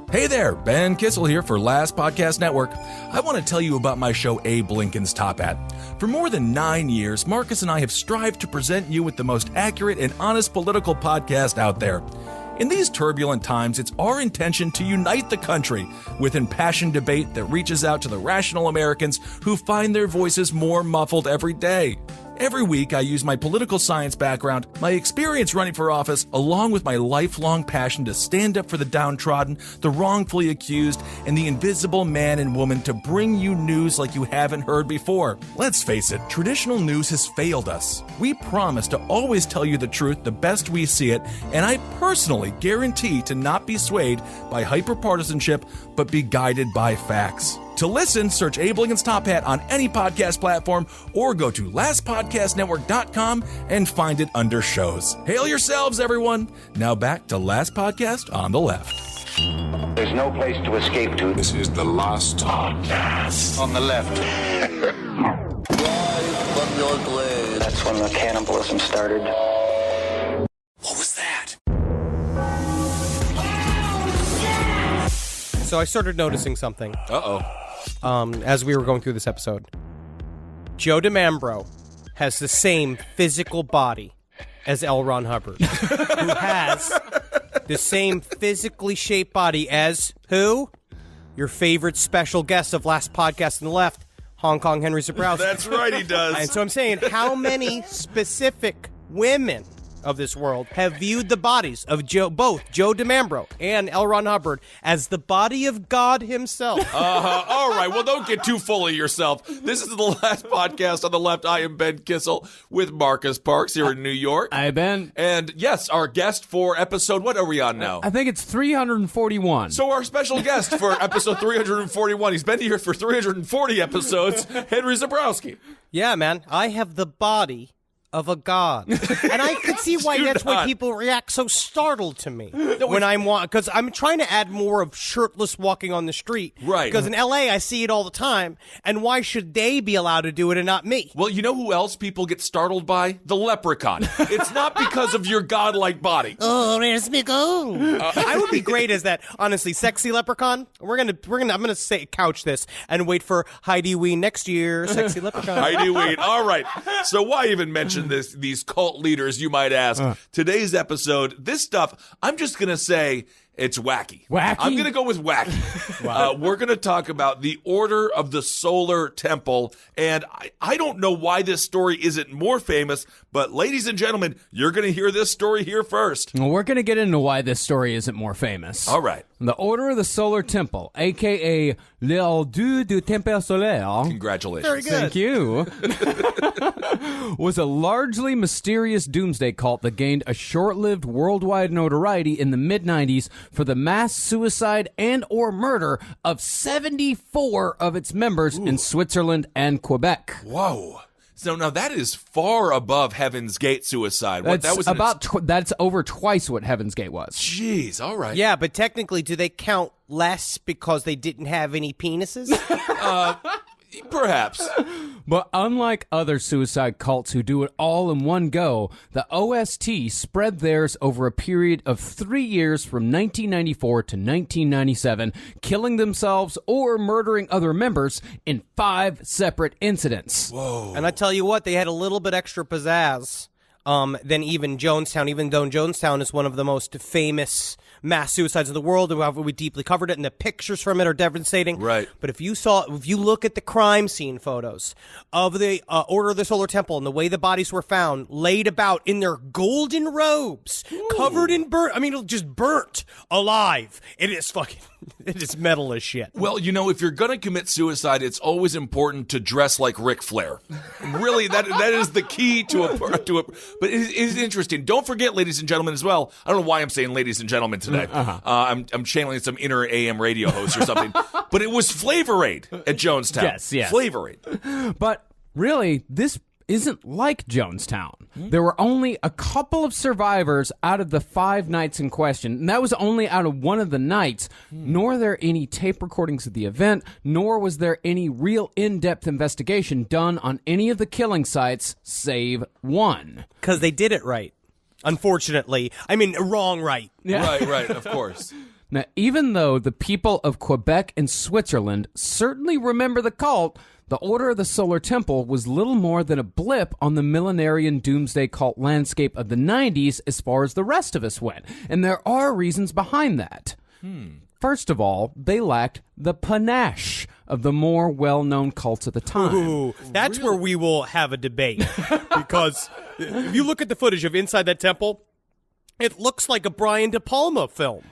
Hey there, Ben Kissel here for Last Podcast Network. I want to tell you about my show, Abe Lincoln's Top Hat. For more than 9 years, Marcus and I have strived to present you with the most accurate and honest political podcast out there. In these turbulent times, it's our intention to unite the country with impassioned debate that reaches out to the rational Americans who find their voices more muffled every day. Every week, I use my political science background, my experience running for office, along with my lifelong passion to stand up for the downtrodden, the wrongfully accused, and the invisible man and woman to bring you news like you haven't heard before. Let's face it, traditional news has failed us. We promise to always tell you the truth the best we see it, and I personally guarantee to not be swayed by hyperpartisanship, but be guided by facts. To listen, search Abe Lincoln's Top Hat on any podcast platform or go to lastpodcastnetwork.com and find it under shows. Hail yourselves, everyone. Now back to Last Podcast on the Left. There's no place to escape to. This is the last podcast. On the left. From your glade. That's when the cannibalism started. What was that? So I started noticing something. Uh-oh. As we were going through this episode. Joe DeMambro has the same physical body as L. Ron Hubbard, who has the same physically shaped body as who? Your favorite special guest of Last Podcast on the Left, Hong Kong Henry Zabrowski. That's right, he does. And so I'm saying, how many specific women of this world have viewed the bodies of both Joe DeMambro and L. Ron Hubbard as the body of God himself? All right, well, don't get too full of yourself. This is the Last Podcast on the Left. I am Ben Kissel with Marcus Parks here in New York. Hi, Ben. And yes, our guest for episode, what are we on now? I think it's 341. So our special guest for episode 341, he's been here for 340 episodes, Henry Zabrowski. Yeah, man, I have the body of a god. And I could see why that's why people react so startled to me when because I'm trying to add more of shirtless walking on the street. Right. Because in LA, I see it all the time. And why should they be allowed to do it and not me? Well, you know who else people get startled by? The leprechaun. It's not because of your godlike body. Oh, where's me go? I would be great as that, honestly, sexy leprechaun. I'm gonna say couch this and wait for Heidi Ween next year, sexy leprechaun. Heidi Ween. All right. So why even mention these cult leaders, you might ask? Today's episode, this stuff, I'm just going to say it's wacky. Wacky? I'm going to go with wacky. Wow. We're going to talk about the Order of the Solar Temple, and I don't know why this story isn't more famous, but ladies and gentlemen, you're going to hear this story here first. Well, we're going to get into why this story isn't more famous. All right. The Order of the Solar Temple, a.k.a. l'Ordre du Temple Solaire. Congratulations. Very good. Thank you. Was a largely mysterious doomsday cult that gained a short-lived worldwide notoriety in the mid-90s for the mass suicide and or murder of 74 of its members in Switzerland and Quebec. Whoa. So now that is far above Heaven's Gate suicide. That's over twice what Heaven's Gate was. Jeez, all right. Yeah, but technically, do they count less because they didn't have any penises? Perhaps. But unlike other suicide cults who do it all in one go, the OST spread theirs over a period of 3 years from 1994 to 1997, killing themselves or murdering other members in 5 separate incidents. Whoa. And I tell you what, they had a little bit extra pizzazz than even Jonestown, even though Jonestown is one of the most famous mass suicides in the world, and we deeply covered it, and the pictures from it are devastating. Right. But if you look at the crime scene photos of the Order of the Solar Temple and the way the bodies were found, laid about in their golden robes, covered in just burnt alive. It is metal as shit. Well, you know, if you're going to commit suicide, it's always important to dress like Ric Flair. Really, that is the key to a. But it is interesting. Don't forget, ladies and gentlemen, as well. I don't know why I'm saying ladies and gentlemen today. I'm channeling some inner AM radio host or something. But it was Flavor Aid at Jonestown. Yes. Flavor Aid. But really, this isn't like Jonestown. There were only a couple of survivors out of the 5 nights in question, and that was only out of one of the nights, nor are there any tape recordings of the event, nor was there any real in-depth investigation done on any of the killing sites, save one. Because they did it right. Unfortunately. I mean, wrong right. Yeah. Right, of course. Now, even though the people of Quebec and Switzerland certainly remember the cult, the Order of the Solar Temple was little more than a blip on the millenarian doomsday cult landscape of the 90s as far as the rest of us went. And there are reasons behind that. First of all, they lacked the panache of the more well-known cults at the time. Ooh, that's where we will have a debate. Because if you look at the footage of inside that temple, it looks like a Brian De Palma film.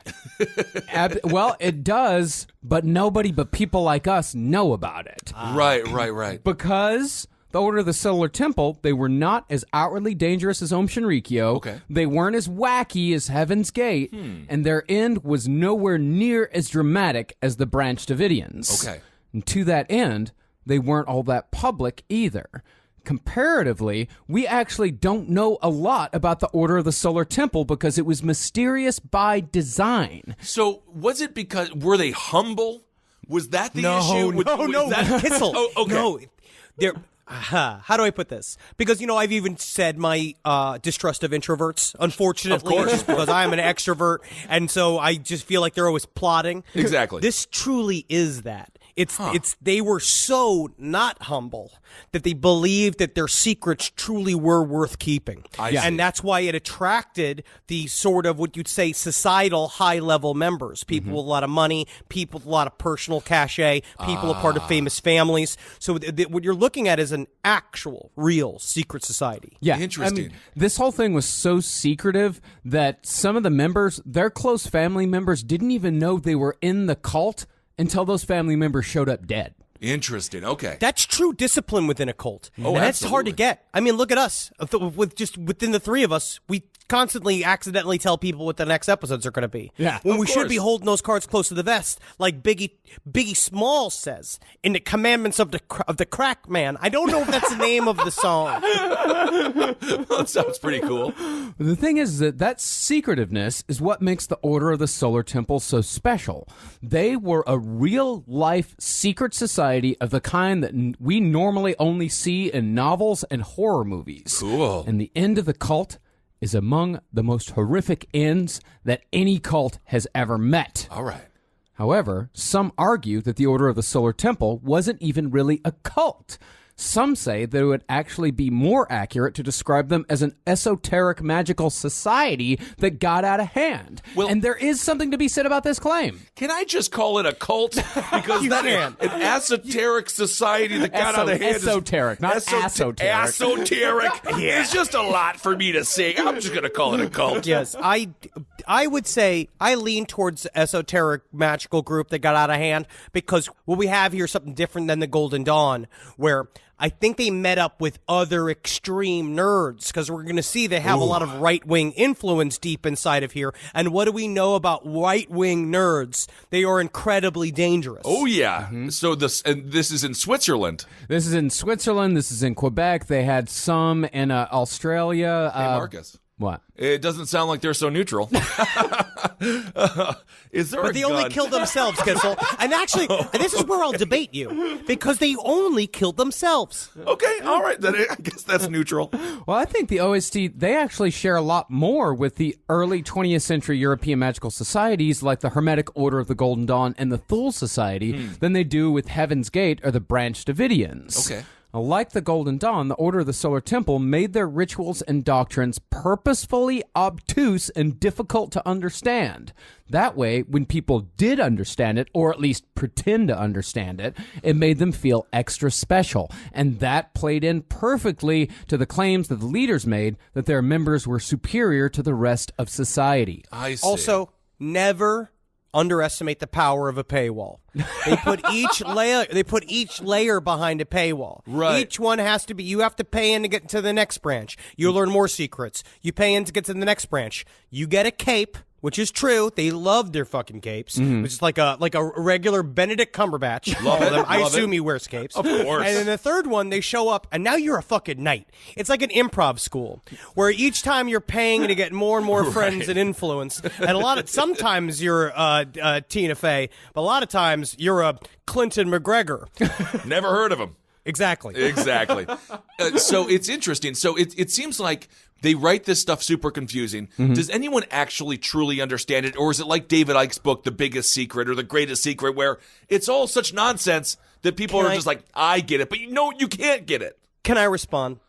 Well, it does, but nobody but people like us know about it. Right. Because the Order of the Solar Temple, they were not as outwardly dangerous as Om Shinrikyo. Okay. They weren't as wacky as Heaven's Gate. And their end was nowhere near as dramatic as the Branch Davidians. Okay. And to that end, they weren't all that public either. Comparatively, we actually don't know a lot about the Order of the Solar Temple because it was mysterious by design. So was it because, were they humble? Was that the issue? No, Kissel. Oh, okay. No, they're... How do I put this? Because, I've even said my distrust of introverts, unfortunately, just because I'm an extrovert, and so I just feel like they're always plotting. Exactly. This truly is that. It's they were so not humble that they believed that their secrets truly were worth keeping. And that's why it attracted the sort of what you'd say societal high-level members, people with a lot of money, people with a lot of personal cachet, people a part of famous families. So what you're looking at is an actual, real secret society. Yeah, Interesting. This whole thing was so secretive that some of the members, their close family members, didn't even know they were in the cult until those family members showed up dead. Interesting. Okay. That's true discipline within a cult. Oh, and that's hard to absolutely. get. I mean, look at us. Within the three of us, we constantly accidentally tell people what the next episodes are going to be. Yeah, when of we should be course. holding those cards close to the vest, like Biggie Smalls says in the Commandments of the Crack Man. I don't know if that's the name of the song. That sounds pretty cool. The thing is that secretiveness is what makes the Order of the Solar Temple so special. They were a real-life secret society of the kind that we normally only see in novels and horror movies. Cool. And the end of the cult is among the most horrific ends that any cult has ever met. All right. However, some argue that the Order of the Solar Temple wasn't even really a cult. Some say that it would actually be more accurate to describe them as an esoteric magical society that got out of hand. Well- and there is something to be said about this claim. Can I just call it a cult? Because You can. an esoteric society that got out of hand Esoteric, not esoteric. Esoteric is just a lot for me to say. I'm just going to call it a cult. Yes, I would say I lean towards esoteric magical group that got out of hand because what we have here is something different than the Golden Dawn, where I think they met up with other extreme nerds because we're going to see they have a lot of right-wing influence deep inside of here. And what do we know about right-wing nerds? They are incredibly dangerous. Oh, yeah. So this is in Switzerland. This is in Switzerland. This is in Quebec. They had some in Australia. Hey, Marcus. What? It doesn't sound like they're so neutral. Is there But a they gun? only killed themselves, Kissel. And actually, and this is where I'll debate you, because they only killed themselves. Okay, all right. Then I guess that's neutral. Well, I think the OST, they actually share a lot more with the early 20th century European magical societies like the Hermetic Order of the Golden Dawn and the Thule Society than they do with Heaven's Gate or the Branch Davidians. Okay. Now, like the Golden Dawn, the Order of the Solar Temple made their rituals and doctrines purposefully obtuse and difficult to understand. That way, when people did understand it, or at least pretend to understand it, it made them feel extra special. And that played in perfectly to the claims that the leaders made that their members were superior to the rest of society. I see. Also, never underestimate the power of a paywall. They put each layer behind a paywall. Right. Each one has to be, you have to pay in to get to the next branch. You learn more secrets. You pay in to get to the next branch. You get a cape, which is true. They love their fucking capes. Which is like a regular Benedict Cumberbatch. Love it, I love assume it. he wears capes. Of course. And then the third one, they show up, and now you're a fucking knight. It's like an improv school, where each time you're paying to get more and more friends and influence. And sometimes you're Tina Fey, but a lot of times you're a Clinton McGregor. Never heard of him. Exactly. Exactly. So it's interesting. So it seems like They write this stuff super confusing. Mm-hmm. Does anyone actually truly understand it? Or is it like David Icke's book, The Biggest Secret or The Greatest Secret, where it's all such nonsense that people are just like, I get it, but you can't get it. Can I respond?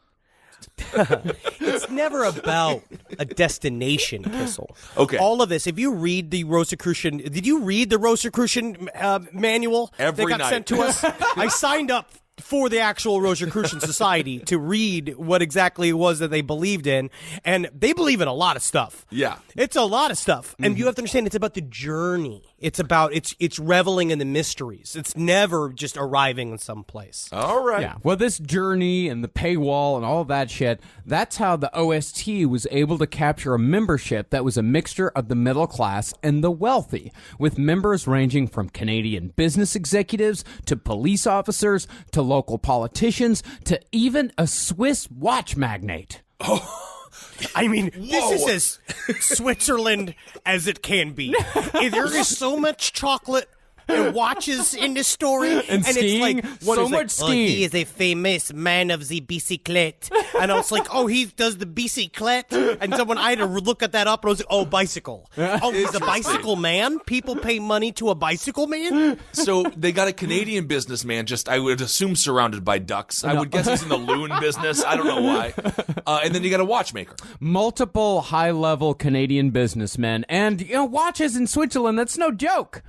It's never about a destination, Kissel. Okay. All of this, if you read the Rosicrucian, did you read the Rosicrucian manual Every that got night. sent to us? I signed up for the actual Rosicrucian Society to read what exactly it was that they believed in, and they believe in a lot of stuff. Yeah. It's a lot of stuff, and you have to understand it's about the journey. It's about it's reveling in the mysteries. It's never just arriving in some place. All right. Yeah, well, this journey and the paywall and all that shit, that's how the OST was able to capture a membership that was a mixture of the middle class and the wealthy, with members ranging from Canadian business executives to police officers to local politicians to even a Swiss watch magnate. I mean, this is as Switzerland as it can be. There is so much chocolate and watches in this story. And skiing. It's like, what So is much like, skiing. Oh, he is a famous man of the bicyclette. And I was like, oh, he does the bicyclette? And someone, I had to look at that up, and I was like, oh, bicycle. Oh, he's a bicycle man? People pay money to a bicycle man? So they got a Canadian businessman, just I would assume surrounded by ducks. I would guess he's in the loon business. I don't know why. And then you got a watchmaker. Multiple high-level Canadian businessmen, and watches in Switzerland. That's no joke.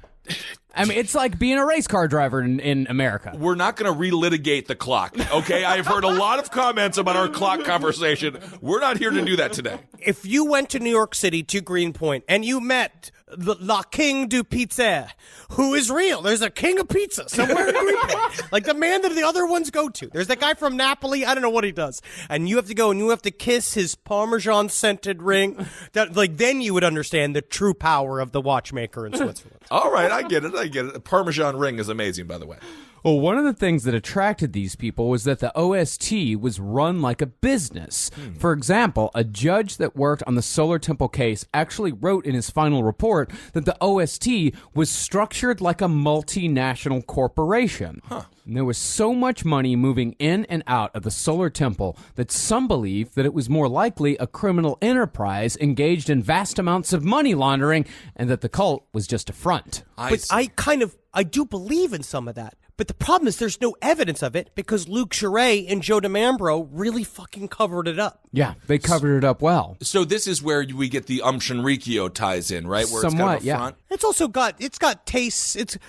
I mean, it's like being a race car driver in America. We're not going to relitigate the clock, okay? I've heard a lot of comments about our clock conversation. We're not here to do that today. If you went to New York City, to Greenpoint, and you met the King du Pizza, who is real. There's a king of pizza somewhere in Greenpoint. Like the man that the other ones go to. There's that guy from Napoli. I don't know what he does. And you have to go and you have to kiss his Parmesan-scented ring. Then you would understand the true power of the watchmaker in Switzerland. All right, I get it. A Parmesan ring is amazing, by the way. Well, one of the things that attracted these people was that the OST was run like a business. For example, a judge that worked on the Solar Temple case actually wrote in his final report that the OST was structured like a multinational corporation. And there was so much money moving in and out of the Solar Temple that some believed that it was more likely a criminal enterprise engaged in vast amounts of money laundering and that the cult was just a front. But I do believe in some of that. But the problem is there's no evidence of it because Luke Jouret and Joe Mambro really fucking covered it up. Yeah, they covered it up well. So this is where we get the Shinrikyo ties in, right? Where Somewhat, it's kind of a yeah. front. It's also got tastes.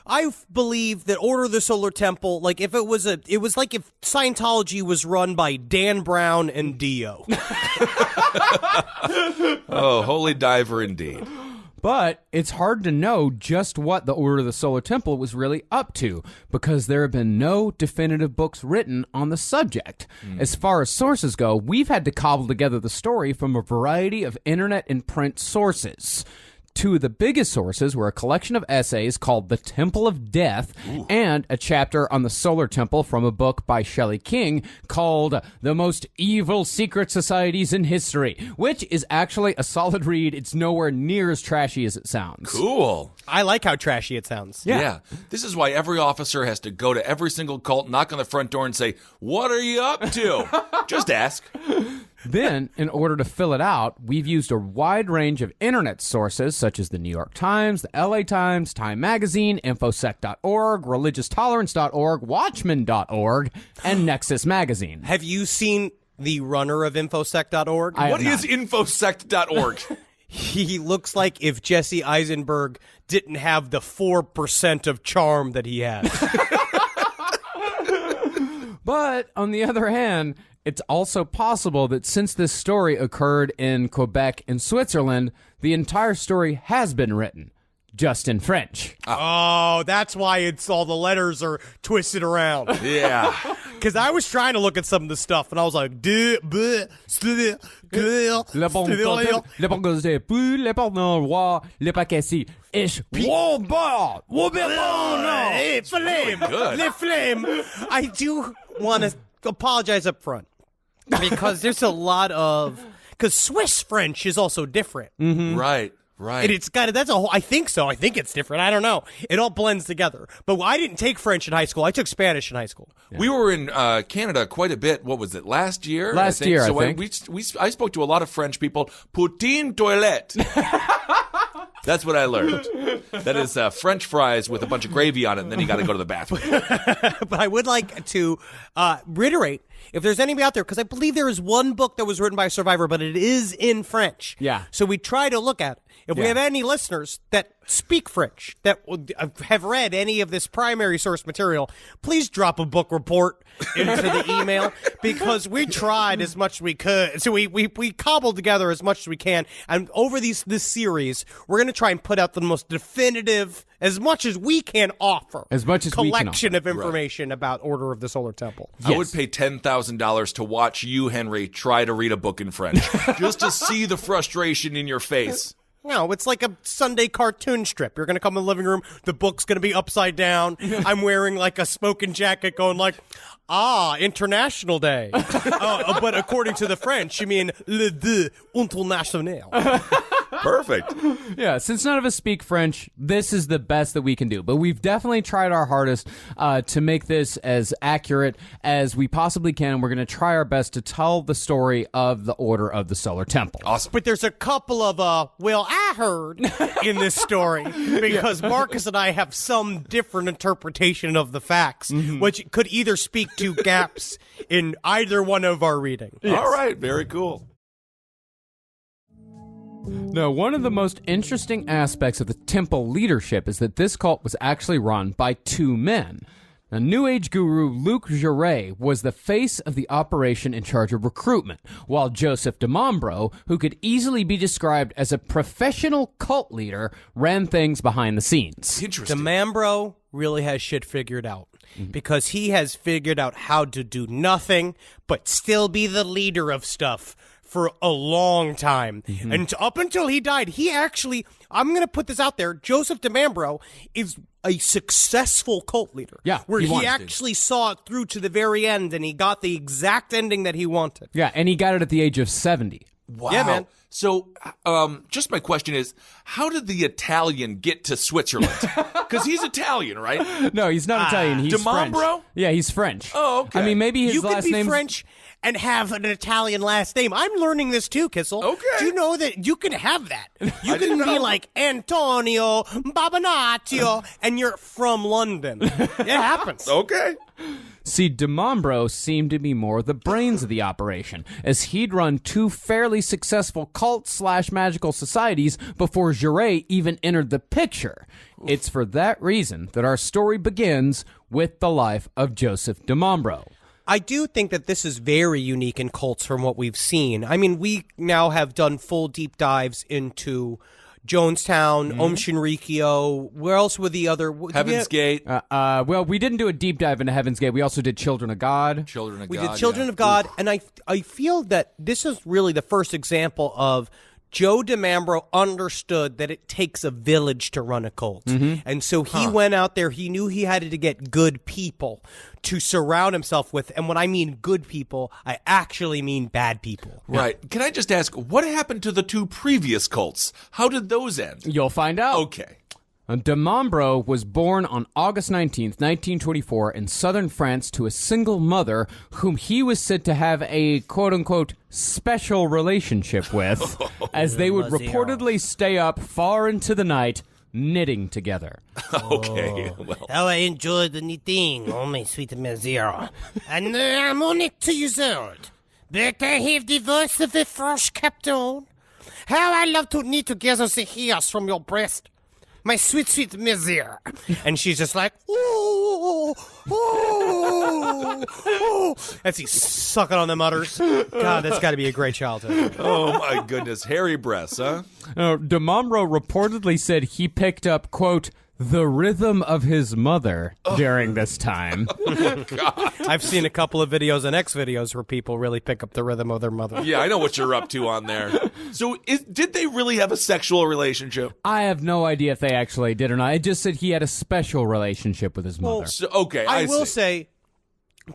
I believe that Order of the Solar Temple, like it was like if Scientology was run by Dan Brown and Dio. Oh, holy diver indeed. But it's hard to know just what the Order of the Solar Temple was really up to because there have been no definitive books written on the subject. As far as sources go, we've had to cobble together the story from a variety of internet and print sources. Two of the biggest sources were a collection of essays called The Temple of Death and a chapter on the Solar Temple from a book by Shelley King called The Most Evil Secret Societies in History, which is actually a solid read. It's nowhere near as trashy as it sounds. Cool. I like how trashy it sounds. Yeah. This is why every officer has to go to every single cult, knock on the front door and say, "What are you up to?" Just ask. Then, in order to fill it out, we've used a wide range of internet sources such as the New York Times, the LA Times, Time Magazine, infosec.org, religioustolerance.org, watchman.org, and Nexus Magazine. Have you seen the runner of infosec.org? What is infosect.org? He looks like if Jesse Eisenberg didn't have the 4% of charm that he has. But, on the other hand, it's also possible that since this story occurred in Quebec and Switzerland, the entire story has been written, just in French. Oh, that's why it's all the letters are twisted around. Yeah. Because I was trying to look at some of the stuff, and I was like, Le bon côté, le bon côté, puis le bon roi, le paquet si, ish, woba, Hey, flame, Good. le flame. I do want to apologize up front because there's a lot of because Swiss French is also different. Right. Right. And it's got that's a whole. I think so. I think it's different. I don't know. It all blends together. But I didn't take French in high school. I took Spanish in high school. Yeah. We were in Canada quite a bit. What was it? Last year. I think. I spoke to a lot of French people. Poutine toilette. That's what I learned. That is French fries with a bunch of gravy on it, and then you got to go to the bathroom. But I would like to reiterate, if there's anybody out there, because I believe there is one book that was written by a survivor, but it is in French. Yeah. So we try to look at it. If we have any listeners that speak French, that have read any of this primary source material, please drop a book report into the email, because we tried as much as we could. So we cobbled together as much as we can. And over this series, we're going to try and put out the most definitive, as much as we can offer, collection of information about Order of the Solar Temple. I would pay $10,000 to watch you, Henry, try to read a book in French, just to see the frustration in your face. No, it's like a Sunday cartoon strip. You're going to come in the living room, the book's going to be upside down. I'm wearing like a smoking jacket going like, International Day. But according to the French, you mean le 2 international. Perfect. Yeah, since none of us speak French, this is the best that we can do. But we've definitely tried our hardest to make this as accurate as we possibly can. We're going to try our best to tell the story of the Order of the Solar Temple. Awesome. But there's a couple of, I heard in this story, because Marcus and I have some different interpretation of the facts, which could either speak to gaps in either one of our reading. Yes. All right, very cool. Now, one of the most interesting aspects of the temple leadership is that this cult was actually run by two men. Now, New Age guru Luc Jouret was the face of the operation in charge of recruitment, while Joseph de Mambro, who could easily be described as a professional cult leader, ran things behind the scenes. Interesting. De Mambro really has shit figured out, because he has figured out how to do nothing but still be the leader of stuff for a long time. And up until he died, he actually, I'm going to put this out there, Joseph de Mambro is a successful cult leader. Yeah, where he wanted actually saw it through to the very end, and he got the exact ending that he wanted. Yeah, and he got it at the age of 70. Wow. Yeah, man. So, just my question is, how did the Italian get to Switzerland? Because he's Italian, right? No, he's not Italian. He's De French. Mambro? Yeah, he's French. Oh, okay. I mean, maybe his You last could be name's French and have an Italian last name. I'm learning this too, Kissel. Okay. Do you know that you can have that? You can be like Antonio Babinaccio, and you're from London. It happens. Okay. See, de Mambro seemed to be more the brains of the operation, as he'd run two fairly successful cult/magical societies before Jouret even entered the picture. It's for that reason that our story begins with the life of Joseph de Mambro. I do think that this is very unique in cults from what we've seen. I mean, we now have done full deep dives into Jonestown, Om Shinrikyo. Where else were the other? Heaven's Gate. Well, we didn't do a deep dive into Heaven's Gate. We also did Children of God. Children of We God. did Children of God, and I feel that this is really the first example of Joe de Mambro understood that it takes a village to run a cult. And so he went out there, he knew he had to get good people to surround himself with. And when I mean good people, I actually mean bad people. Right. Can I just ask, what happened to the two previous cults? How did those end? You'll find out. Okay. De Mambro was born on August 19th, 1924, in southern France to a single mother whom he was said to have a quote-unquote special relationship with, as they would reportedly stay up far into the night knitting together. Okay. Well, How I enjoy the knitting, oh my sweet Mazira. And I'm only 2 years old, but I have the voice of a fresh captain. How I love to knit together the hairs from your breast. My sweet, sweet Mazir. And she's just like, ooh, ooh, ooh. As he's sucking on the udders. God, that's got to be a great childhood. oh my goodness. Hairy breasts, huh? De Mambro reportedly said he picked up, quote, the rhythm of his mother during this time. I've seen a couple of videos and X videos where people really pick up the rhythm of their mother. Yeah, I know what you're up to on there. So, did they really have a sexual relationship? I have no idea if they actually did or not. It just said he had a special relationship with his mother. So, okay, I will see. say,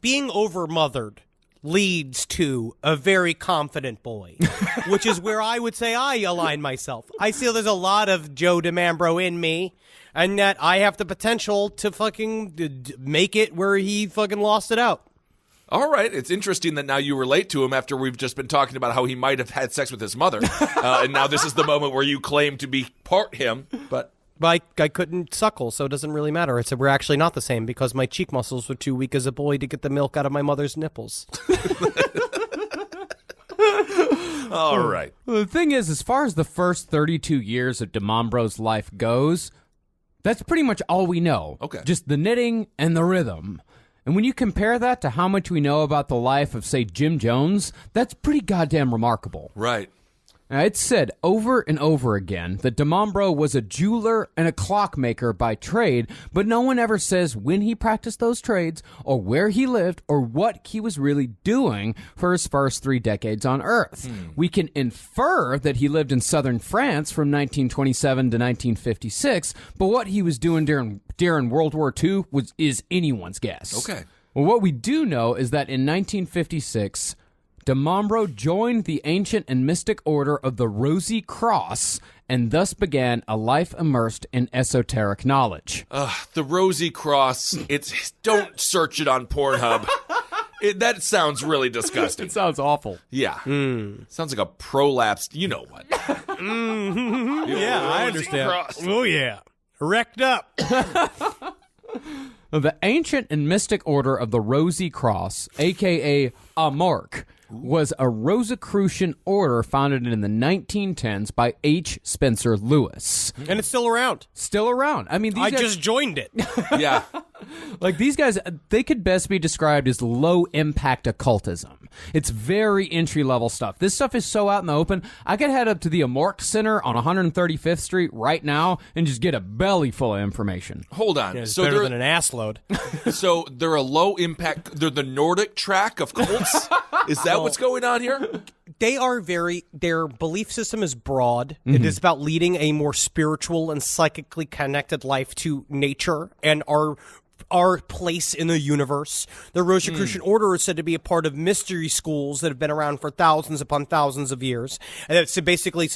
being over-mothered leads to a very confident boy, which is where I would say I align myself. I feel there's a lot of Joe DeMambro in me, and that I have the potential to fucking make it where he fucking lost it out. All right. It's interesting that now you relate to him after we've just been talking about how he might have had sex with his mother. And now this is the moment where you claim to be part him. But I couldn't suckle, so it doesn't really matter. I said we're actually not the same because my cheek muscles were too weak as a boy to get the milk out of my mother's nipples. all right. Well, the thing is, as far as the first 32 years of DeMambro's life goes, that's pretty much all we know. Okay. Just the knitting and the rhythm. And when you compare that to how much we know about the life of, say, Jim Jones, that's pretty goddamn remarkable. Right. Now, it's said over and over again that DeMambro was a jeweler and a clockmaker by trade, but no one ever says when he practiced those trades or where he lived or what he was really doing for his first 3 decades on Earth. We can infer that he lived in southern France from 1927 to 1956, but what he was doing during World War II is anyone's guess. Okay. Well, what we do know is that in 1956... DeMambro joined the ancient and mystic order of the Rosy Cross and thus began a life immersed in esoteric knowledge. The Rosy Cross, don't search it on Pornhub. That sounds really disgusting. It sounds awful. Yeah. Sounds like a prolapsed, you know what. Yeah, I Rosy understand. Cross. Oh, yeah. Wrecked up. The ancient and mystic order of the Rosy Cross, a.k.a. Amorc, was a Rosicrucian order founded in the 1910s by H. Spencer Lewis. And it's still around. Still around. I mean, these guys, just joined it. Yeah. like these guys, they could best be described as low-impact occultism. It's very entry-level stuff. This stuff is so out in the open. I could head up to the Amorc Center on 135th Street right now and just get a belly full of information. Hold on. It's so better they're than an ass load. so they're a low impact. They're the Nordic track of cults. Is that what's going on here? They are their belief system is broad. It is about leading a more spiritual and psychically connected life to nature and our place in the universe. The Rosicrucian Order is said to be a part of mystery schools that have been around for thousands upon thousands of years. And that's basically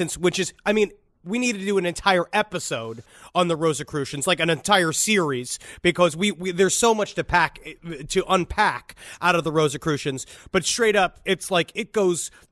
we need to do an entire episode on the Rosicrucians, like an entire series, because we there's so much to unpack out of the Rosicrucians. But straight up, it's like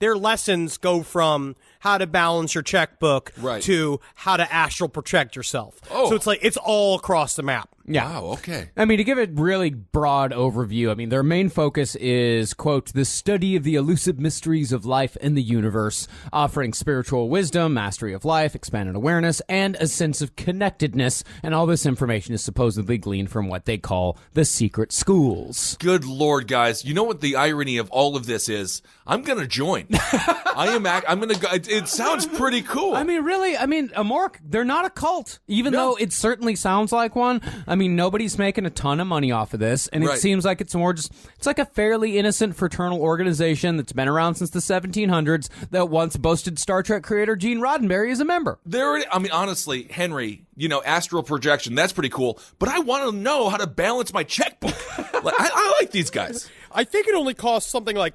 their lessons go from how to balance your checkbook to how to astral project yourself. So it's like it's all across the map. Yeah. Wow, okay. I mean, to give it really broad overview, I mean, their main focus is, quote, the study of the elusive mysteries of life and the universe, offering spiritual wisdom, mastery of life, expanded awareness, and a sense of connectedness. And all this information is supposedly gleaned from what they call the secret schools. Good Lord, guys. You know what the irony of all of this is? I'm going to join. I'm going to go. It sounds pretty cool. I mean, really, Amorc, they're not a cult, even though it certainly sounds like one. I mean, nobody's making a ton of money off of this, and it seems like it's like a fairly innocent fraternal organization that's been around since the 1700s that once boasted Star Trek creator Gene Roddenberry as a member. Honestly, Henry, astral projection, that's pretty cool, but I want to know how to balance my checkbook. I like these guys. I think it only costs something like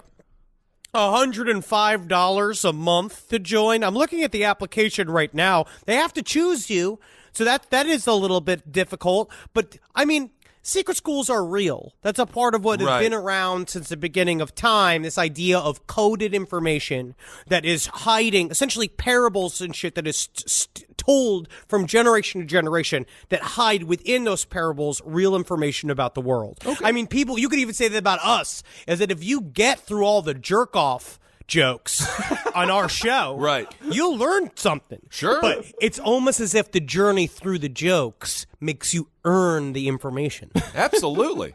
$105 a month to join. I'm looking at the application right now. They have to choose you, so that is a little bit difficult. But, I mean, secret schools are real. That's a part of what has been around since the beginning of time, this idea of coded information that is hiding, essentially parables and shit that is told from generation to generation that hide within those parables real information about the world. Okay. I mean, people, you could even say that about us, is that if you get through all the jerk-off jokes on our show, you'll learn something. Sure. But it's almost as if the journey through the jokes makes you earn the information. Absolutely.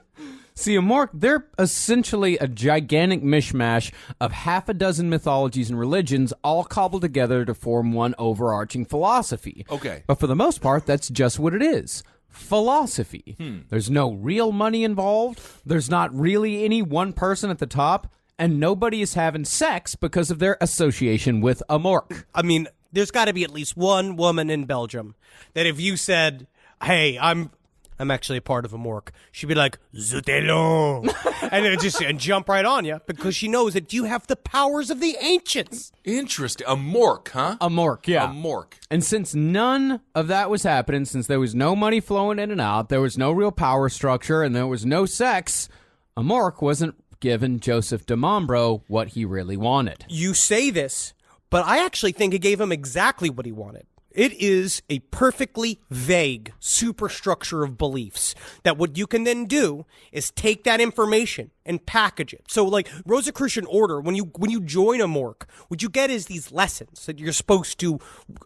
See, Amorc, they're essentially a gigantic mishmash of half a dozen mythologies and religions all cobbled together to form one overarching philosophy. Okay. But for the most part, that's just what it is. Philosophy. There's no real money involved. There's not really any one person at the top. And nobody is having sex because of their association with Amorc. I mean, there's got to be at least one woman in Belgium that if you said, hey, I'm I'm actually a part of a mork, she'd be like, Zutelon, and it just and jump right on you because she knows that you have the powers of the ancients. Interesting. A mork, huh? A mork, yeah. A mork. And since none of that was happening, since there was no money flowing in and out, there was no real power structure, and there was no sex, a mork wasn't giving Joseph de Mambro what he really wanted. You say this, but I actually think it gave him exactly what he wanted. It is a perfectly vague superstructure of beliefs that what you can then do is take that information and package it. So like Rosicrucian order, when you join a mork, what you get is these lessons that you're supposed to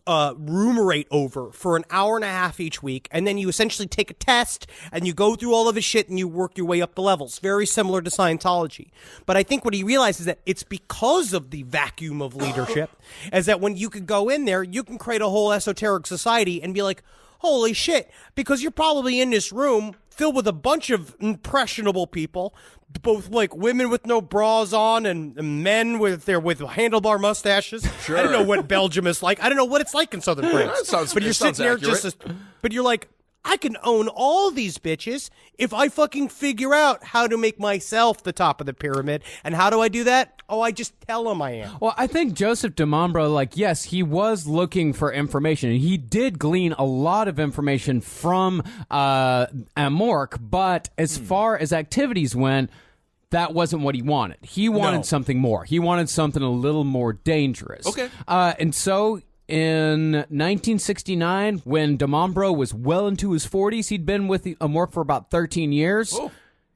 ruminate over for an hour and a half each week, and then you essentially take a test and you go through all of his shit and you work your way up the levels. Very similar to Scientology. But I think what he realized is that it's because of the vacuum of leadership, is that when you could go in there, you can create a whole esoteric society and be like, holy shit, because you're probably in this room filled with a bunch of impressionable people, both like women with no bras on and men with handlebar mustaches. Sure. I don't know what Belgium is like. I don't know what it's like in southern France. But you're sitting there but you're like, I can own all these bitches if I fucking figure out how to make myself the top of the pyramid. And how do I do that? Oh, I just tell them I am. Well, I think Joseph de Mambro, yes, he was looking for information, and he did glean a lot of information from Amorc, but as far as activities went, that wasn't what he wanted. He wanted something more. He wanted something a little more dangerous. Okay. And so in 1969, when de Mambro was well into his 40s, he'd been with Amorc for about 13 years. Oh.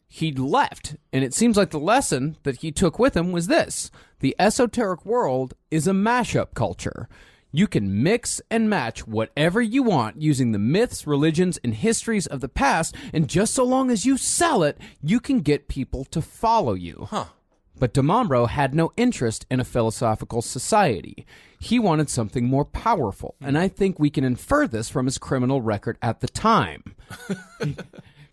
He'd left, and it seems like the lesson that he took with him was this: the esoteric world is a mashup culture. You can mix and match whatever you want using the myths, religions, and histories of the past, and just so long as you sell it, you can get people to follow you. Huh. But de Mambro had no interest in a philosophical society. He wanted something more powerful, and I think we can infer this from his criminal record at the time.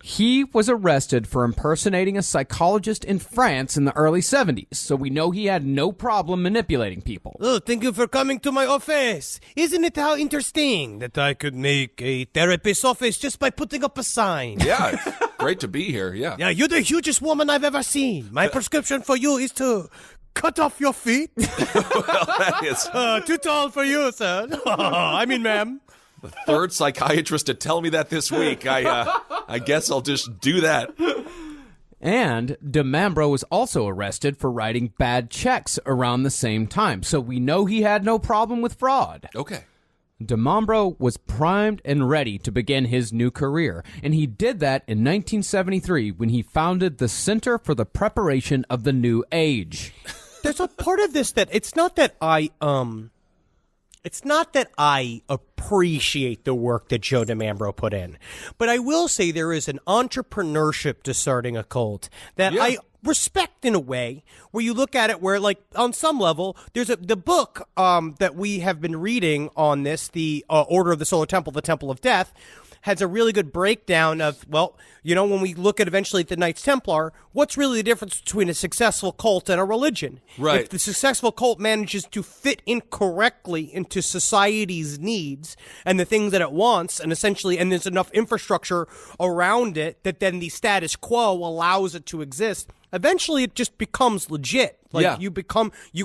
He was arrested for impersonating a psychologist in France in the early 70s, so we know he had no problem manipulating people. Oh, thank you for coming to my office. Isn't it how interesting that I could make a therapist's office just by putting up a sign? Yeah, it's great to be here, yeah. Yeah, you're the hugest woman I've ever seen. My prescription for you is to cut off your feet. Well, that is Too tall for you, sir. I mean, ma'am. the third psychiatrist to tell me that this week. I guess I'll just do that. And de Mambro was also arrested for writing bad checks around the same time, so we know he had no problem with fraud. Okay. De Mambro was primed and ready to begin his new career, and he did that in 1973 when he founded the Center for the Preparation of the New Age. There's a part of this that it's not that I appreciate the work that Joe de Mambro put in, but I will say there is an entrepreneurship to starting a cult that I respect in a way, where you look at it where, like, on some level, there's the book that we have been reading on this, the Order of the Solar Temple, the Temple of Death, has a really good breakdown of, well, you know, when we look at eventually at the Knights Templar, what's really the difference between a successful cult and a religion? Right. If the successful cult manages to fit in correctly into society's needs and the things that it wants, and essentially, and there's enough infrastructure around it that then the status quo allows it to exist, eventually it just becomes legit. Like, you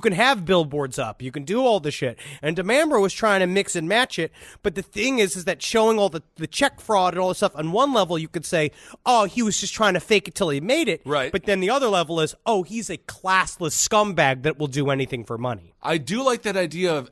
can have billboards up, you can do all the shit. And de Mambro was trying to mix and match it, but the thing is that showing all the check fraud and all this stuff, on one level you could say, oh, he was just trying to fake it till he made it. Right. But then the other level is, oh, he's a classless scumbag that will do anything for money. I do like that idea of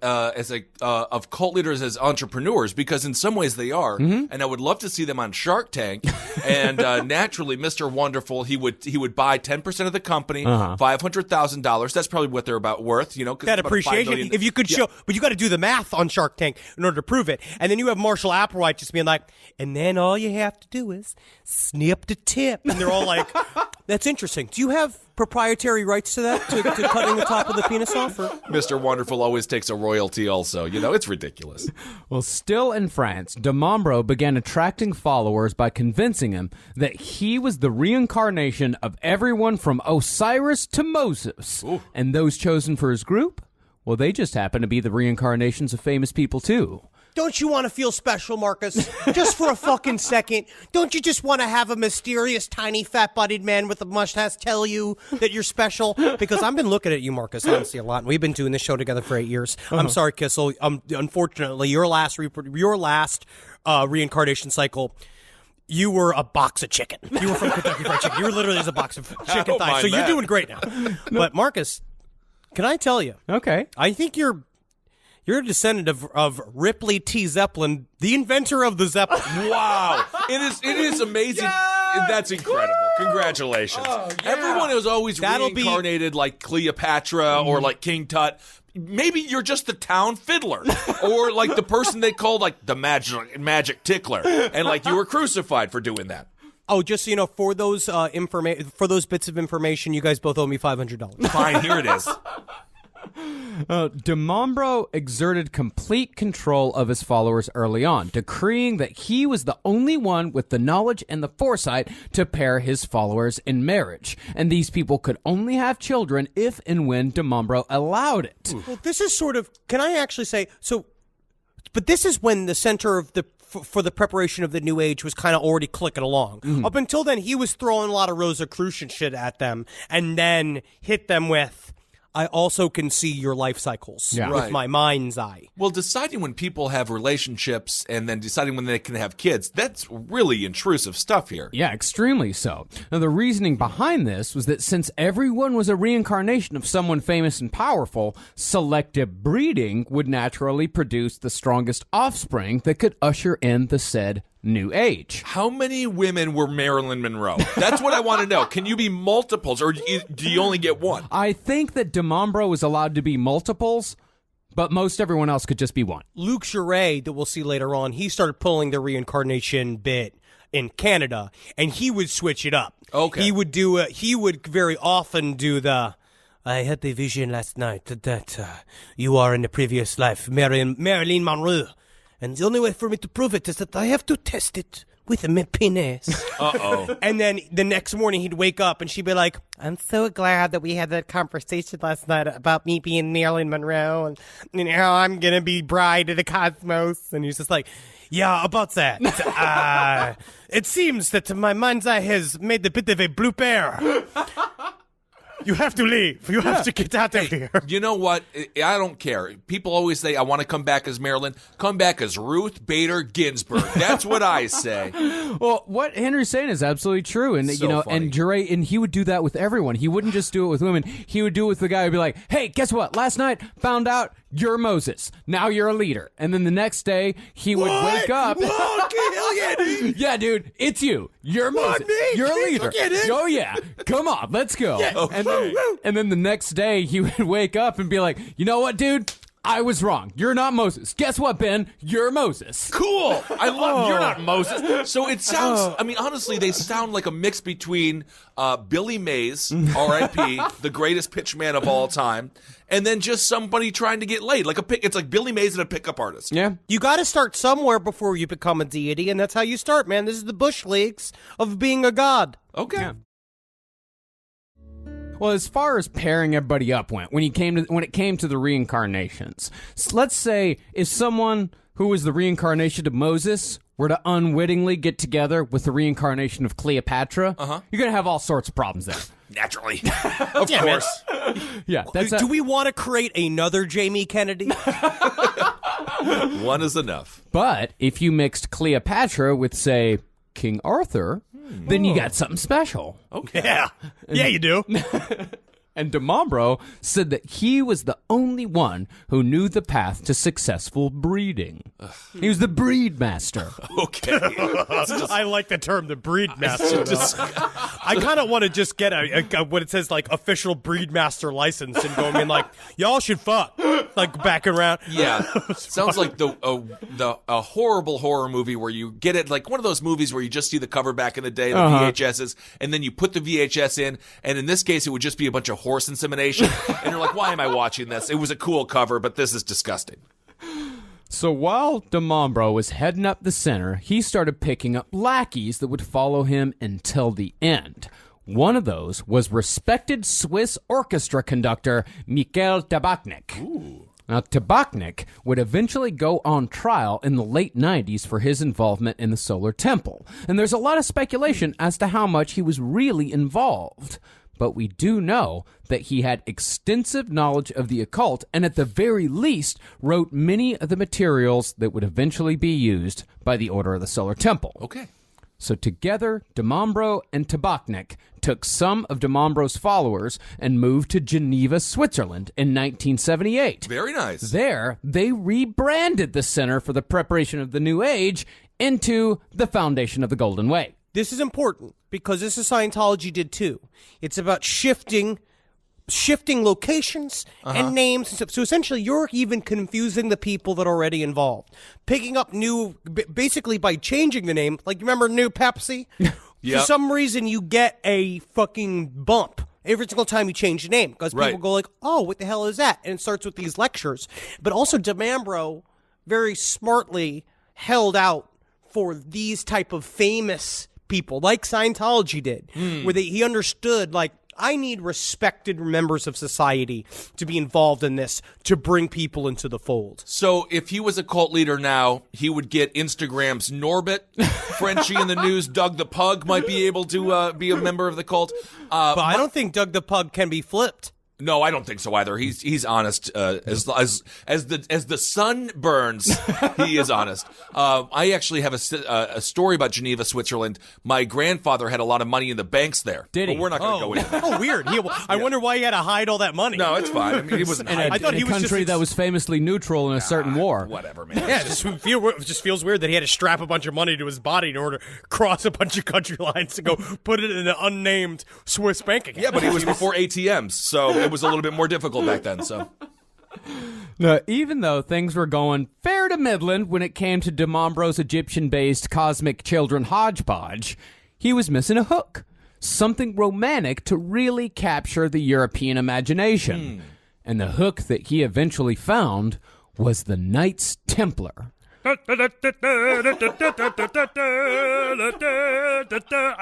of cult leaders as entrepreneurs, because in some ways they are, and I would love to see them on Shark Tank. And naturally, Mr. Wonderful, he would buy 10% of the company, $500,000. That's probably what they're about worth, you know. That appreciation, if you could show, but you got to do the math on Shark Tank in order to prove it. And then you have Marshall Applewhite just being like, and then all you have to do is snip the tip, and they're all like, that's interesting. Do you have proprietary rights to that, to cutting the top of the penis off? Or? Mr. Wonderful always takes a royalty also. You know, it's ridiculous. Well, still in France, de Mambro began attracting followers by convincing him that he was the reincarnation of everyone from Osiris to Moses. Ooh. And those chosen for his group, well, they just happen to be the reincarnations of famous people, too. Don't you want to feel special, Marcus? Just for a fucking second. Don't you just want to have a mysterious, tiny, fat-bodied man with a mustache tell you that you're special? Because I've been looking at you, Marcus, honestly, a lot. And we've been doing this show together for 8 years. I'm sorry, Kissel. Unfortunately, your last reincarnation cycle, you were a box of chicken. You were from Kentucky Fried Chicken. You were literally just a box of chicken thighs. So you're doing great now. But Marcus, can I tell you? Okay. I think you're a descendant of Ripley T. Zeppelin, the inventor of the Zeppelin. Wow. It is amazing. That's incredible. Congratulations. Everyone is always reincarnated like Cleopatra or like King Tut. Maybe you're just the town fiddler or like the person they called like the magic tickler, and like you were crucified for doing that. Oh, just so you know, for those bits of information, you guys both owe me $500. Fine, here it is. De Mambro exerted complete control of his followers early on, decreeing that he was the only one with the knowledge and the foresight to pair his followers in marriage, and these people could only have children if and when De Mambro allowed it. Well, this is sort of, can I actually say, but this is when the center of for the preparation of the new age was kind of already clicking along. Up until then, he was throwing a lot of Rosicrucian shit at them, and then hit them with, I also can see your life cycles with my mind's eye. Well, deciding when people have relationships and then deciding when they can have kids, that's really intrusive stuff here. Yeah, extremely so. Now, the reasoning behind this was that since everyone was a reincarnation of someone famous and powerful, selective breeding would naturally produce the strongest offspring that could usher in the said new age. How many women were Marilyn Monroe? That's what I want to know. Can you be multiples, or do you only get one? I think that De Mambro was allowed to be multiples, but most everyone else could just be one. Luc Jouret, that we'll see later on, he started pulling the reincarnation bit in Canada, and he would switch it up. Okay. He would very often do the, I had the vision last night that you are in the previous life, Marilyn Monroe. And the only way for me to prove it is that I have to test it with my penis. Uh-oh. And then the next morning he'd wake up and she'd be like, I'm so glad that we had that conversation last night about me being Marilyn Monroe and how I'm going to be bride of the cosmos. And he's just like, yeah, about that. It seems that my mind's eye has made a bit of a blooper. You have to leave. You have to get out of here. You know what? I don't care. People always say, I want to come back as Marilyn. Come back as Ruth Bader Ginsburg. That's what I say. Well, what Henry's saying is absolutely true. And, So funny. and Jouret, and he would do that with everyone. He wouldn't just do it with women. He would do it with the guy who'd be like, hey, guess what? Last night, found out you're Moses. Now you're a leader. And then the next day, he would wake up. Whoa, hell yeah, dude. Yeah, dude, it's you. You're Moses. me? You're a leader. Forget it. Oh, yeah. Come on, let's go. Yeah. Okay. And then the next day, he would wake up and be like, you know what, dude? I was wrong. You're not Moses. Guess what, Ben? You're Moses. Cool. I love You're not Moses. So it sounds, I mean, honestly, they sound like a mix between Billy Mays, R.I.P., the greatest pitchman of all time, and then just somebody trying to get laid. It's like Billy Mays and a pickup artist. Yeah. You got to start somewhere before you become a deity, and that's how you start, man. This is the Bush Leagues of being a god. Okay. Yeah. Well, as far as pairing everybody up went, when it came to the reincarnations, so let's say if someone who was the reincarnation of Moses were to unwittingly get together with the reincarnation of Cleopatra, you're going to have all sorts of problems there. Naturally. Of course. Yeah. Do we want to create another Jamie Kennedy? One is enough. But if you mixed Cleopatra with, say, King Arthur, then you got something special. Okay. Yeah, you do. And De Mambro said that he was the only one who knew the path to successful breeding. He was the breed master. Okay. I like the term, the breed master. I kind of want to just get a what it says, like, official breed master license and go in like, y'all should fuck, like, back around. Yeah. Sounds like a horrible horror movie where you get it, like one of those movies where you just see the cover back in the day, the VHSs, and then you put the VHS in, and in this case, it would just be a bunch of horse insemination, and you're like, why am I watching this? It was a cool cover, but this is disgusting. So while De Mambro was heading up the center, he started picking up lackeys that would follow him until the end. One of those was respected Swiss orchestra conductor Michael Tabachnik. Now, Tabachnik would eventually go on trial in the late 90s for his involvement in the Solar Temple, and there's a lot of speculation as to how much he was really involved. But we do know that he had extensive knowledge of the occult and at the very least wrote many of the materials that would eventually be used by the Order of the Solar Temple. Okay. So together, de Mambro and Tabachnik took some of de Mambro's followers and moved to Geneva, Switzerland in 1978. Very nice. There, they rebranded the Center for the Preparation of the New Age into the Foundation of the Golden Way. This is important because this is Scientology did too. It's about shifting locations and names and stuff. So essentially, you're even confusing the people that are already involved. Picking up basically by changing the name, like remember New Pepsi? Yep. For some reason, you get a fucking bump every single time you change the name because people go like, oh, what the hell is that? And it starts with these lectures. But also, de Mambro very smartly held out for these type of famous people like Scientology did, where he understood, like, I need respected members of society to be involved in this to bring people into the fold. So if he was a cult leader now, he would get Instagram's Norbit, Frenchie in the News, Doug the Pug might be able to be a member of the cult. But I don't think Doug the Pug can be flipped. No, I don't think so either. He's honest. As the sun burns, he is honest. I actually have a story about Geneva, Switzerland. My grandfather had a lot of money in the banks there. Did he? But we're not going to go into that. Oh, weird. I wonder why he had to hide all that money. No, it's fine. I mean, he wasn't. I thought he was country that was famously neutral in a certain war. Whatever, man. Yeah, it just feels weird that he had to strap a bunch of money to his body in order to cross a bunch of country lines to go put it in an unnamed Swiss bank account. Yeah, but he was before ATMs, so it was a little bit more difficult back then. So, Now, even though things were going fair to Midland when it came to de Mambro's Egyptian-based cosmic children hodgepodge, he was missing a hook. Something romantic to really capture the European imagination. And the hook that he eventually found was the Knights Templar. I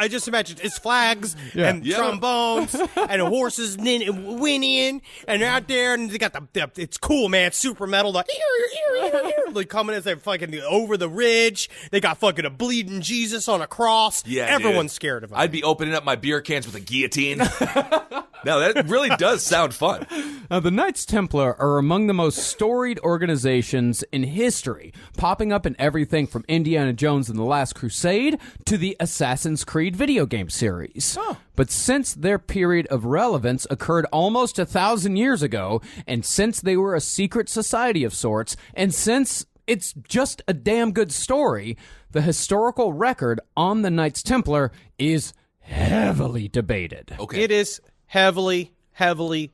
just imagine it's flags and trombones and horses whinnying and they're out there and they got it's cool, man. It's super metal. Like, like coming as they're fucking over the ridge. They got fucking a bleeding Jesus on a cross. Yeah, everyone's scared of him. I'd be opening up my beer cans with a guillotine. No, that really does sound fun. Now, the Knights Templar are among the most storied organizations in history, popping up in everything from Indiana Jones and the Last Crusade to the Assassin's Creed video game series. But since their period of relevance occurred almost 1,000 years ago, and since they were a secret society of sorts, and since it's just a damn good story, the historical record on the Knights Templar is heavily debated. Okay. It is heavily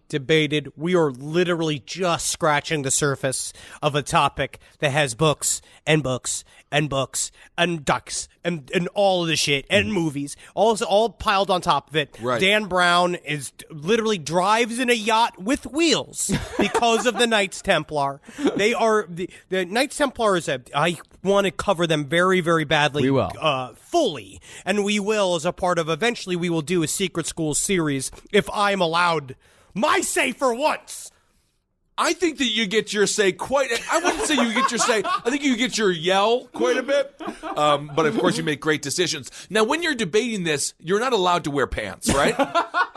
debated. We are literally just scratching the surface of a topic that has books and books and books and ducks and all of the shit and movies all piled on top of it. Right. Dan Brown is literally drives in a yacht with wheels because of the Knights Templar. They are the Knights Templar is I want to cover them very, very badly. We will. Fully. And we will, as a part of, eventually we will do a Secret School series if I'm allowed my say for once. I think that you get your say I wouldn't say you get your say. I think you get your yell quite a bit. But of course you make great decisions. Now, when you're debating this, you're not allowed to wear pants, right?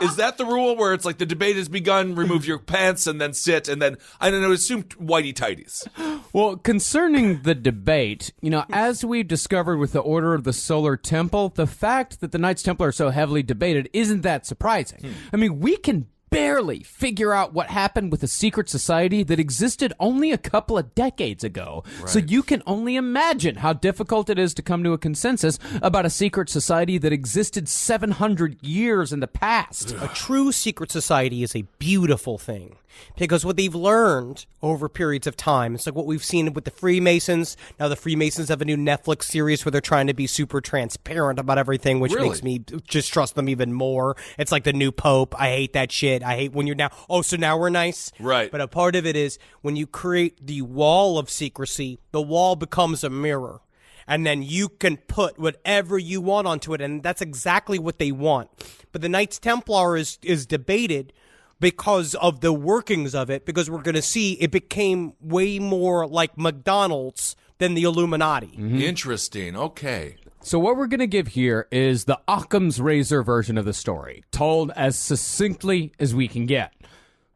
Is that the rule where it's like the debate has begun, remove your pants and then sit and then, I don't know, assume whitey tighties? Well, concerning the debate, as we've discovered with the Order of the Solar Temple, the fact that the Knights Templar are so heavily debated isn't that surprising. I mean, we can barely figure out what happened with a secret society that existed only a couple of decades ago. Right. So you can only imagine how difficult it is to come to a consensus about a secret society that existed 700 years in the past. A true secret society is a beautiful thing. Because what they've learned over periods of time, it's like what we've seen with the Freemasons. Now the Freemasons have a new Netflix series where they're trying to be super transparent about everything, which makes me just trust them even more. It's like the new Pope. I hate that shit. I hate when you're now, so now we're nice. Right. But a part of it is when you create the wall of secrecy, the wall becomes a mirror. And then you can put whatever you want onto it, and that's exactly what they want. But the Knights Templar is debated because of the workings of it, because we're going to see it became way more like McDonald's than the Illuminati. Interesting. Okay. So what we're going to give here is the Occam's razor version of the story, told as succinctly as we can get.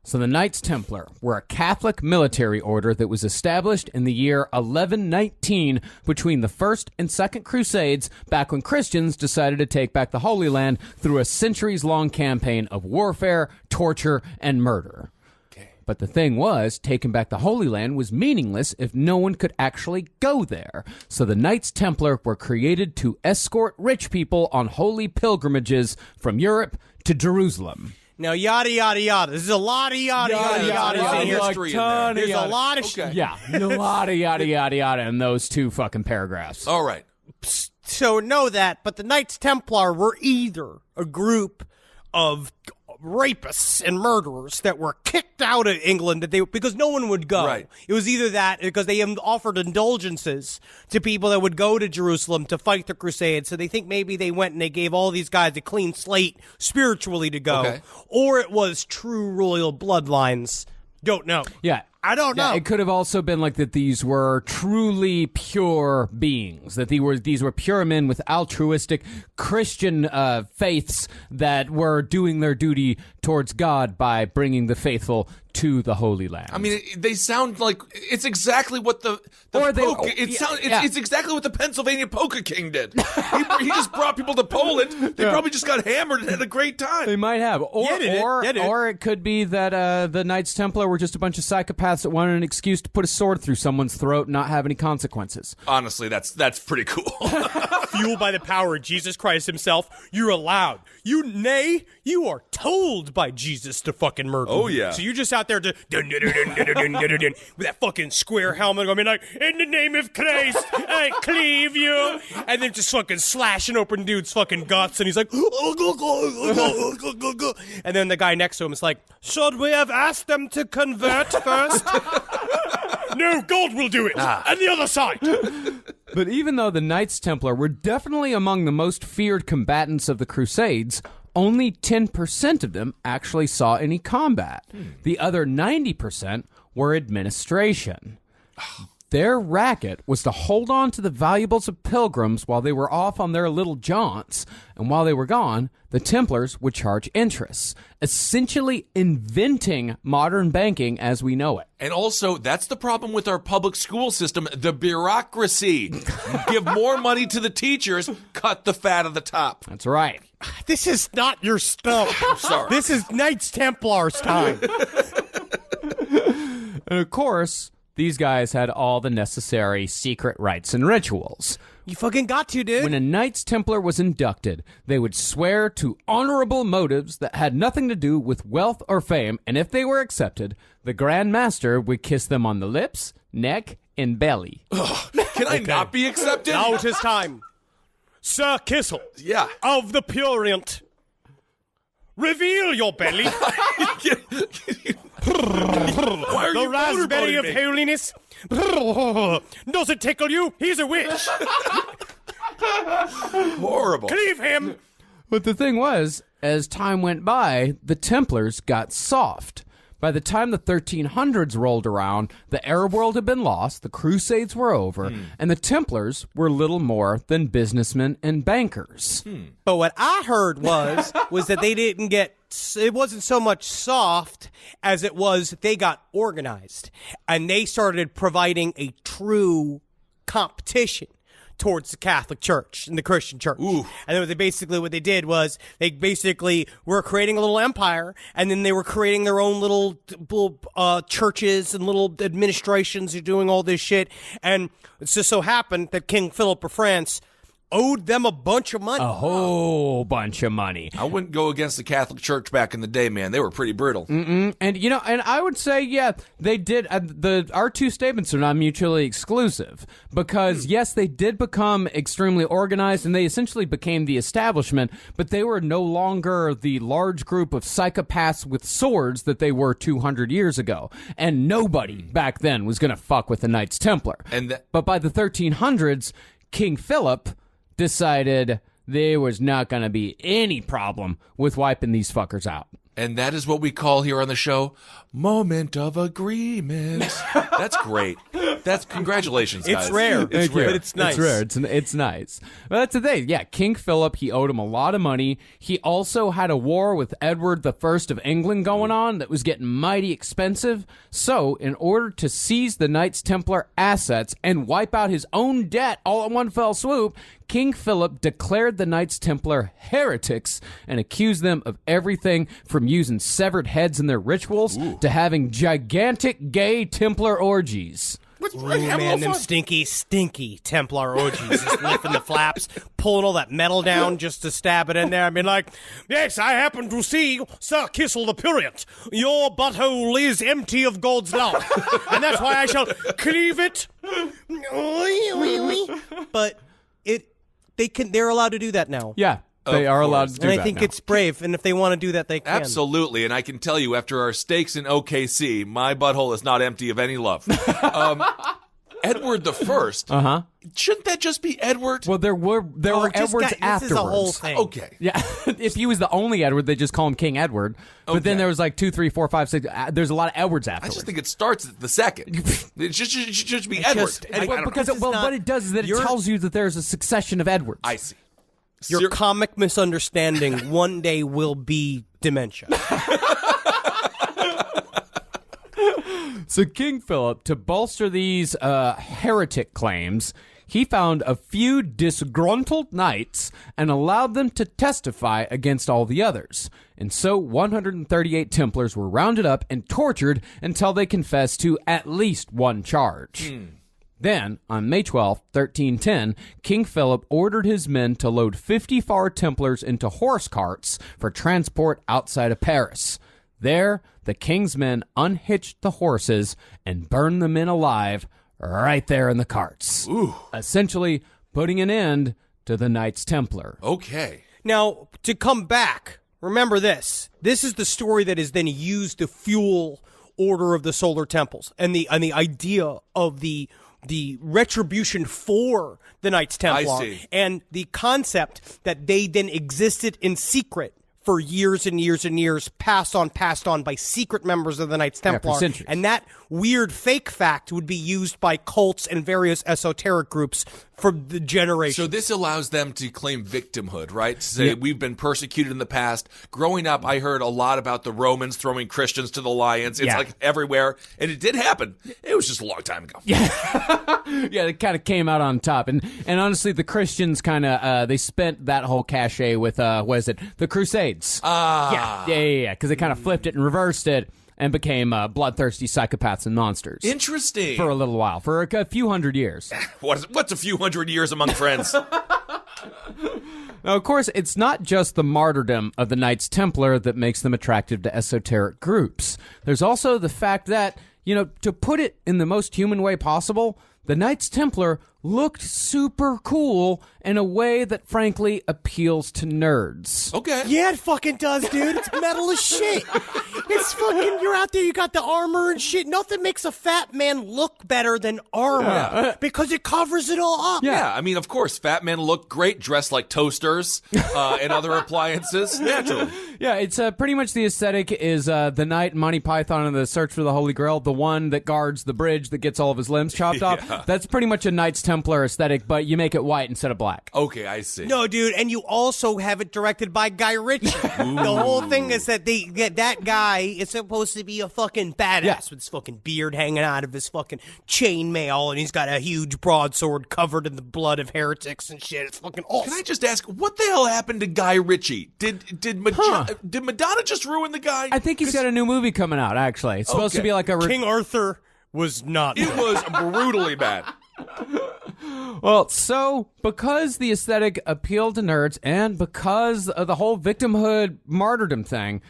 So the Knights Templar were a Catholic military order that was established in the year 1119 between the First and Second Crusades, back when Christians decided to take back the Holy Land through a centuries-long campaign of warfare, torture, and murder. But the thing was, taking back the Holy Land was meaningless if no one could actually go there. So the Knights Templar were created to escort rich people on holy pilgrimages from Europe to Jerusalem. Now, yada, yada, yada. There's a lot of yada, yada, yada in here. History in there. There's a lot of Okay. Yeah, a lot of yada, yada, yada in those two fucking paragraphs. All right. So know that, but the Knights Templar were either a group of rapists and murderers that were kicked out of England because no one would go. Right. It was either that because they offered indulgences to people that would go to Jerusalem to fight the Crusades. So they think maybe they went and they gave all these guys a clean slate spiritually to go. Okay. Or it was true royal bloodlines. Don't know. Yeah. I don't know. It could have also been like that these were truly pure beings, that these were pure men with altruistic Christian faiths that were doing their duty towards God by bringing the faithful to the Holy Land. I mean, they sound like it's exactly what it's exactly what the Pennsylvania Polka King did. He just brought people to Poland. They probably just got hammered and had a great time. They might have, or it could be that the Knights Templar were just a bunch of psychopaths that wanted an excuse to put a sword through someone's throat and not have any consequences. Honestly, that's pretty cool. Fueled by the power of Jesus Christ himself, you're allowed. You are told by Jesus to fucking murder. Oh, yeah. So you're just out there to with that fucking square helmet going like, in the name of Christ, I cleave you. And then just fucking slashing open dude's fucking guts, and he's like, and then the guy next to him is like, should we have asked them to convert first? No, God will do it. And the other side. But even though the Knights Templar were definitely among the most feared combatants of the Crusades, only 10% of them actually saw any combat. The other 90% were administration. Their racket was to hold on to the valuables of pilgrims while they were off on their little jaunts, and while they were gone, the Templars would charge interest, essentially inventing modern banking as we know it. And also, that's the problem with our public school system, the bureaucracy. Give more money to the teachers, cut the fat of the top. That's right. This is not your stuff. Sorry. This is Knights Templars time. And of course, these guys had all the necessary secret rites and rituals. You fucking got to, dude. When a Knights Templar was inducted, they would swear to honorable motives that had nothing to do with wealth or fame, and if they were accepted, the Grand Master would kiss them on the lips, neck, and belly. Can I not be accepted? Now it is time. Sir Kissel. Yeah. Of the Purient. Reveal your belly. Why are The you raspberry of motorboating me? holiness. Does it tickle you? He's a witch. Horrible. Cleave him. But the thing was, as time went by, the Templars got soft. By the time the 1300s rolled around, the Arab world had been lost, the Crusades were over, and the Templars were little more than businessmen and bankers. But what I heard was that they didn't get, it wasn't so much soft as it was they got organized. And they started providing a true competition towards the Catholic Church and the Christian Church. Ooh. And then what they did was they basically were creating a little empire, and then they were creating their own little churches and little administrations who doing all this shit. And it just so happened that King Philip of France owed them a bunch of money. A whole bunch of money. I wouldn't go against the Catholic Church back in the day, man. They were pretty brutal. And I would say, yeah, they did. Our two statements are not mutually exclusive because, yes, they did become extremely organized and they essentially became the establishment, but they were no longer the large group of psychopaths with swords that they were 200 years ago. And nobody back then was going to fuck with the Knights Templar. But by the 1300s, King Philip decided there was not going to be any problem with wiping these fuckers out. And that is what we call here on the show, moment of agreement. That's great. That's congratulations, guys. It's rare. It's rare. But it's nice. It's rare. It's nice. Well, that's the thing. Yeah, King Philip, he owed him a lot of money. He also had a war with Edward I of England going on that was getting mighty expensive. So, in order to seize the Knights Templar assets and wipe out his own debt all in one fell swoop, King Philip declared the Knights Templar heretics and accused them of everything from using severed heads in their rituals to having gigantic gay Templar orgies. Ooh, man, them stinky Templar orgies, just lifting the flaps, pulling all that metal down just to stab it in there. I mean, like, yes, I happen to see Sir Kissel the Prurient. Your butthole is empty of God's love, and that's why I shall cleave it. But they're allowed to do that now. Yeah, they are allowed to do that. And I think now. it's brave, and if they want to do that, they can. Absolutely, and I can tell you, after our stakes in OKC, my butthole is not empty of any love. Edward the First. Shouldn't that just be Edward? Well, there were Edwards afterwards. This is a whole thing. Okay. Yeah, if he was the only Edward, they just call him King Edward. But then there was like 2, 3, 4, 5, 6. There's a lot of Edwards I afterwards. just think it starts at the second. It should just be Edward. What it does is that it tells you that there's a succession of Edwards. I see. Your comic misunderstanding one day will be dementia. So King Philip, to bolster these heretic claims, he found a few disgruntled knights and allowed them to testify against all the others. And so 138 Templars were rounded up and tortured until they confessed to at least one charge. Then, on May 12, 1310, King Philip ordered his men to load 54 Templars into horse carts for transport outside of Paris. There, the king's men unhitched the horses and burned the men alive right there in the carts. Essentially putting an end to the Knights Templar. Okay. Now, to come back, remember this. This is the story that is then used to fuel Order of the Solar Temples and the idea of the retribution for the Knights Templar. I see. And the concept that they then existed in secret for years and years and years, passed on by secret members of the Knights Templar. for centuries. And that weird fake fact would be used by cults and various esoteric groups for the generation. So this allows them to claim victimhood, right? To say, we've been persecuted in the past. Growing up, I heard a lot about the Romans throwing Christians to the lions. It's like everywhere. And it did happen. It was just a long time ago. Yeah, it kind of came out on top. And honestly, the Christians kind of, they spent that whole cachet with, the Crusades. Yeah, because they kind of flipped it and reversed it and became bloodthirsty psychopaths and monsters. Interesting. For a little while, for a few hundred years. What's a few hundred years among friends? Now, of course, it's not just the martyrdom of the Knights Templar that makes them attractive to esoteric groups. There's also the fact that, to put it in the most human way possible, the Knights Templar looked super cool in a way that frankly appeals to nerds. Okay. Yeah, it fucking does, dude. It's metal as shit. It's fucking, you're out there, you got the armor and shit. Nothing makes a fat man look better than armor because it covers it all up. Yeah, I mean, of course, fat men look great dressed like toasters and other appliances. Naturally. Yeah, it's pretty much the aesthetic is the knight in Monty Python and the Search for the Holy Grail, the one that guards the bridge that gets all of his limbs chopped off. That's pretty much a Knights Templar aesthetic, but you make it white instead of black. Okay, I see. No, dude, and you also have it directed by Guy Ritchie. The whole thing is that that guy is supposed to be a fucking badass with his fucking beard hanging out of his fucking chainmail, and he's got a huge broadsword covered in the blood of heretics and shit. It's fucking awesome. Can I just ask, what the hell happened to Guy Ritchie? Did Madonna just ruin the guy? I think he's got a new movie coming out, actually. It's supposed to be like a... King Arthur was not. It was brutally bad. Well, so because the aesthetic appealed to nerds and because of the whole victimhood martyrdom thing,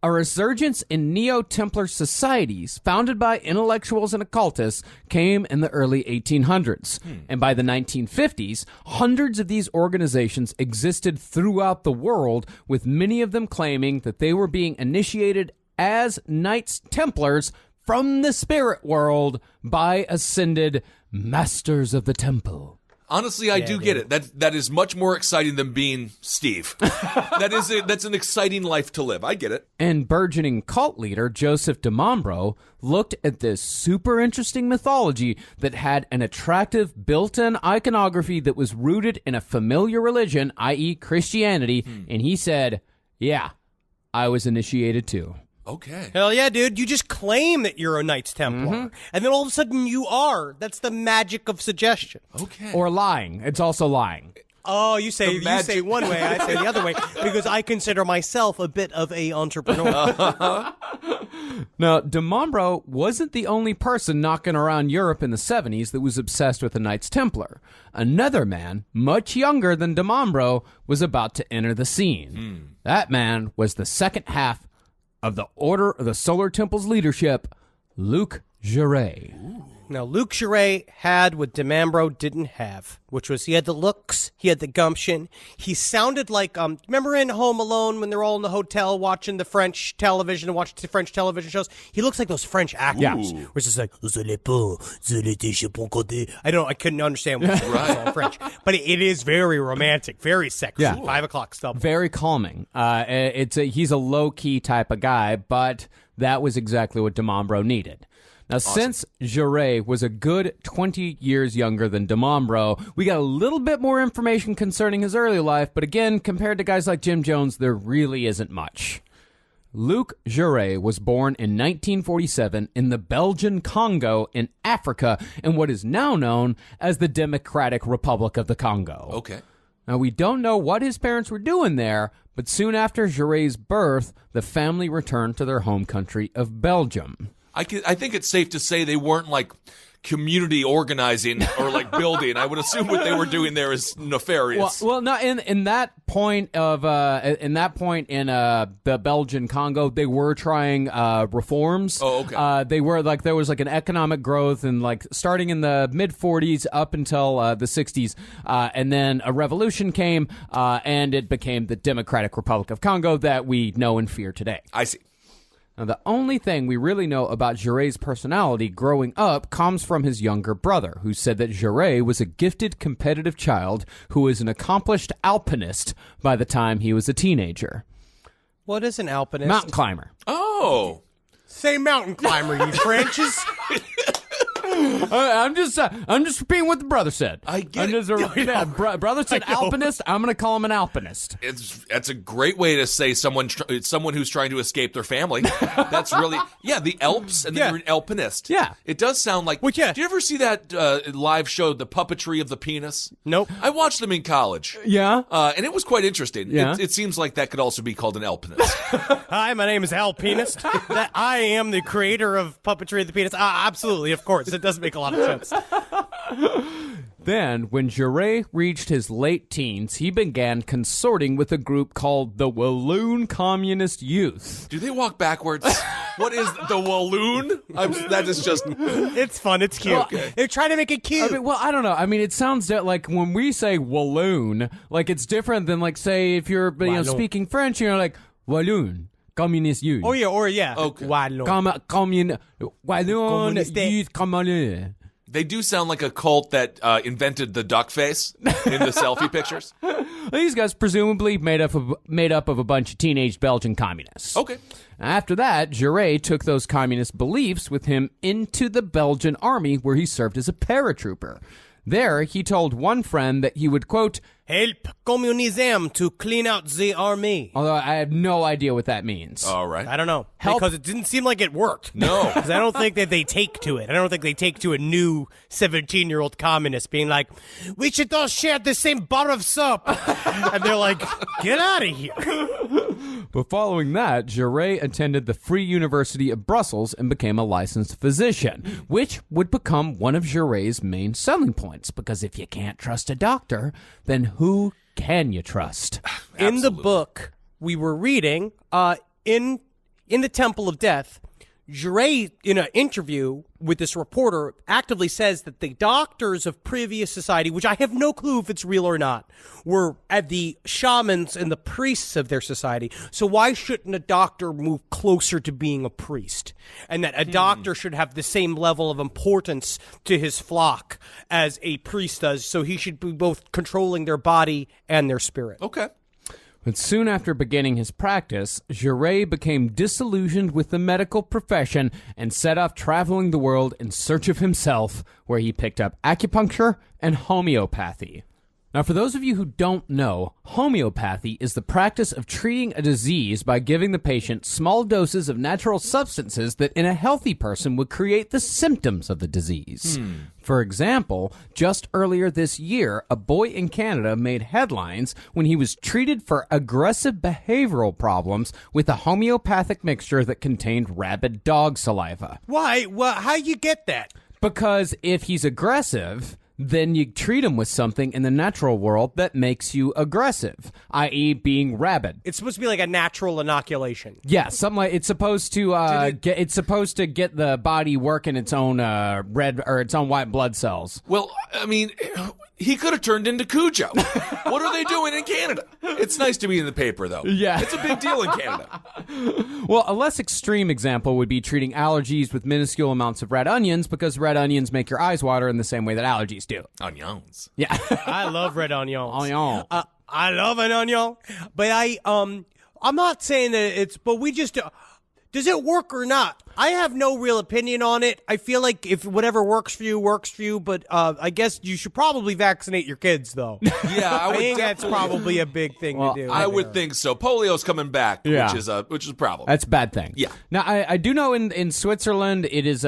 a resurgence in Neo-Templar societies founded by intellectuals and occultists came in the early 1800s. And by the 1950s, hundreds of these organizations existed throughout the world, with many of them claiming that they were being initiated as Knights Templars from the spirit world by ascended Masters of the Temple. Honestly, I do get it. That is much more exciting than being Steve. That's an exciting life to live. I get it. And burgeoning cult leader Joseph de Mambro looked at this super interesting mythology that had an attractive built-in iconography that was rooted in a familiar religion, i.e. Christianity, and he said, yeah, I was initiated too. Okay. Hell yeah, dude. You just claim that you're a Knights Templar, and then all of a sudden you are. That's the magic of suggestion. Okay. Or lying. It's also lying. Oh, you say one way, I say the other way, because I consider myself a bit of a entrepreneur. Now, de Mambro wasn't the only person knocking around Europe in the 70s that was obsessed with the Knights Templar. Another man, much younger than de Mambro, was about to enter the scene. That man was the second half of the Order of the Solar Temple's leadership, Luc Jouret. Now, Luc Jouret had what de Mambro didn't have, which was he had the looks, he had the gumption. He sounded like, remember in Home Alone when they're all in the hotel watching the French television and watching the French television shows? He looks like those French actors. Where it's just like, I couldn't understand what it was all French. But it is very romantic, very sexy. Yeah. 5 o'clock stuff. Very calming. He's a low-key type of guy, but that was exactly what de Mambro needed. Now, since Jouret was a good 20 years younger than de Mambro, we got a little bit more information concerning his early life, but again, compared to guys like Jim Jones, there really isn't much. Luc Jouret was born in 1947 in the Belgian Congo in Africa in what is now known as the Democratic Republic of the Congo. Okay. Now, we don't know what his parents were doing there, but soon after Jouret's birth, the family returned to their home country of Belgium. I think it's safe to say they weren't like community organizing or like building. I would assume what they were doing there is nefarious. Well, no. In that point in the Belgian Congo, they were trying reforms. Oh, okay. They were like there was like an economic growth and like starting in the mid 40s up until the 60s, and then a revolution came, and it became the Democratic Republic of Congo that we know and fear today. I see. Now, the only thing we really know about Jouret's personality growing up comes from his younger brother, who said that Jouret was a gifted, competitive child who was an accomplished alpinist by the time he was a teenager. What is an alpinist? Mountain climber. Oh. Say mountain climber, you Frenches. I'm just repeating what the brother said. I get it. Brother said alpinist. I'm going to call him an alpinist. That's a great way to say someone who's trying to escape their family. That's really the Alps, and then you're an alpinist. Yeah, it does sound like. Well, yeah. Do you ever see that live show, The Puppetry of the Penis? Nope. I watched them in college. Yeah, and it was quite interesting. Yeah. It seems like that could also be called an alpinist. Hi, my name is Alpinist. I am the creator of Puppetry of the Penis. Absolutely, of course. It does make a lot of sense. Then, when Jouret reached his late teens, he began consorting with a group called the Walloon Communist Youth. Do they walk backwards? What is the Walloon? That is just... It's fun. It's cute. Okay. They're trying to make it cute. I don't know. I mean, it sounds like when we say Walloon, like it's different than like, say, if you're speaking French, you're like, Walloon. Communist Youth. Or yeah. Okay. Wallon. Walloon Communiste. Youth Communist. They do sound like a cult that invented the duck face in the selfie pictures. These guys presumably made up of a bunch of teenage Belgian communists. Okay. After that, Jouret took those communist beliefs with him into the Belgian army, where he served as a paratrooper. There, he told one friend that he would, quote, help communism to clean out the army. Although I have no idea what that means. All right. I don't know. Help. Because it didn't seem like it worked. No. Because I don't think that they take to it. I don't think they take to a new 17-year-old communist being like, we should all share the same bar of soap. And they're like, get out of here. But following that, Jouret attended the Free University of Brussels and became a licensed physician, which would become one of Jouret's main selling points, because if you can't trust a doctor, then who can you trust? In the book we were reading, in the Temple of Death, Jouret, in an interview with this reporter, actively says that the doctors of previous society, which I have no clue if it's real or not, were at the shamans and the priests of their society. So why shouldn't a doctor move closer to being a priest? And that a doctor should have the same level of importance to his flock as a priest does. So he should be both controlling their body and their spirit. Okay. But soon after beginning his practice, Jouret became disillusioned with the medical profession and set off traveling the world in search of himself, where he picked up acupuncture and homeopathy. Now, for those of you who don't know, homeopathy is the practice of treating a disease by giving the patient small doses of natural substances that in a healthy person would create the symptoms of the disease. For example, just earlier this year, a boy in Canada made headlines when he was treated for aggressive behavioral problems with a homeopathic mixture that contained rabid dog saliva. Why? Well, how you get that? Because if he's aggressive, then you treat him with something in the natural world that makes you aggressive, i.e. being rabid. It's supposed to be like a natural inoculation. Yeah, something like it's supposed to get the body working its own red or its own white blood cells. Well, I mean, he could have turned into Cujo. What are they doing in Canada? It's nice to be in the paper, though. Yeah. It's a big deal in Canada. Well, a less extreme example would be treating allergies with minuscule amounts of red onions, because red onions make your eyes water in the same way that allergies do. Onions. Yeah. I love red onions. Onion. I love an onion, but I'm not saying that it's, but we just, does it work or not? I have no real opinion on it. I feel like if whatever works for you, but I guess you should probably vaccinate your kids, though. Yeah, I would think that's probably a big thing to do. I would think so. Polio's coming back, Yeah. which is a problem. That's a bad thing. Yeah. Now, I do know in Switzerland it is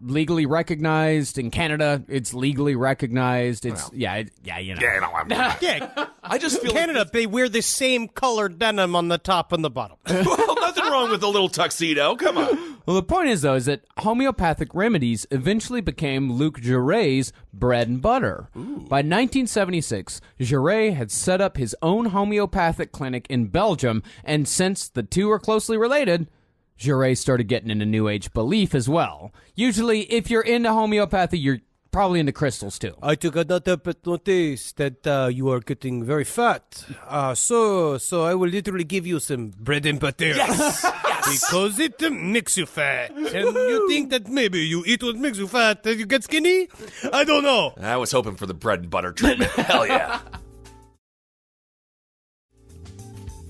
legally recognized. In Canada, it's legally recognized. It's you know. Yeah, I just feel Canada, they wear the same colored denim on the top and the bottom. well, nothing wrong with a little tuxedo. Come on. Well, the point is, though, is that homeopathic remedies eventually became Luc Jouret's bread and butter. By 1976, Jouret had set up his own homeopathic clinic in Belgium, and since the two are closely related, Jouret started getting into New Age belief as well. Usually, if you're into homeopathy, you're probably into crystals, too. I took another but notice that you are getting very fat. So I will literally give you some bread and butter. Yes. Because it makes you fat. And you think that maybe you eat what makes you fat and you get skinny? I don't know. I was hoping for the bread and butter treatment. Hell yeah.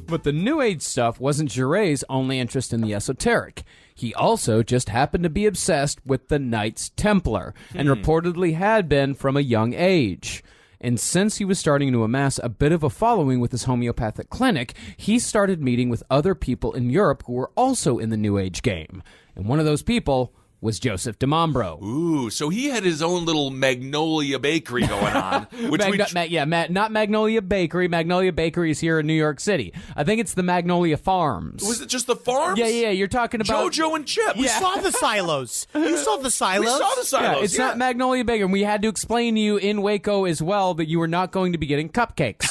But the New Age stuff wasn't Jouret's only interest in the esoteric. He also just happened to be obsessed with the Knights Templar, and reportedly had been from a young age. And since he was starting to amass a bit of a following with his homeopathic clinic, he started meeting with other people in Europe who were also in the New Age game. And one of those people was Joseph de Mambro. Ooh, so he had his own little Magnolia Bakery going on. Which not Magnolia Bakery. Magnolia Bakery is here in New York City. I think it's the Magnolia Farms. Was it just the farms? Yeah, you're talking about JoJo and Chip. We saw the silos. You saw the silos? We saw the silos. Yeah, it's not Magnolia Bakery. And we had to explain to you in Waco as well that you were not going to be getting cupcakes.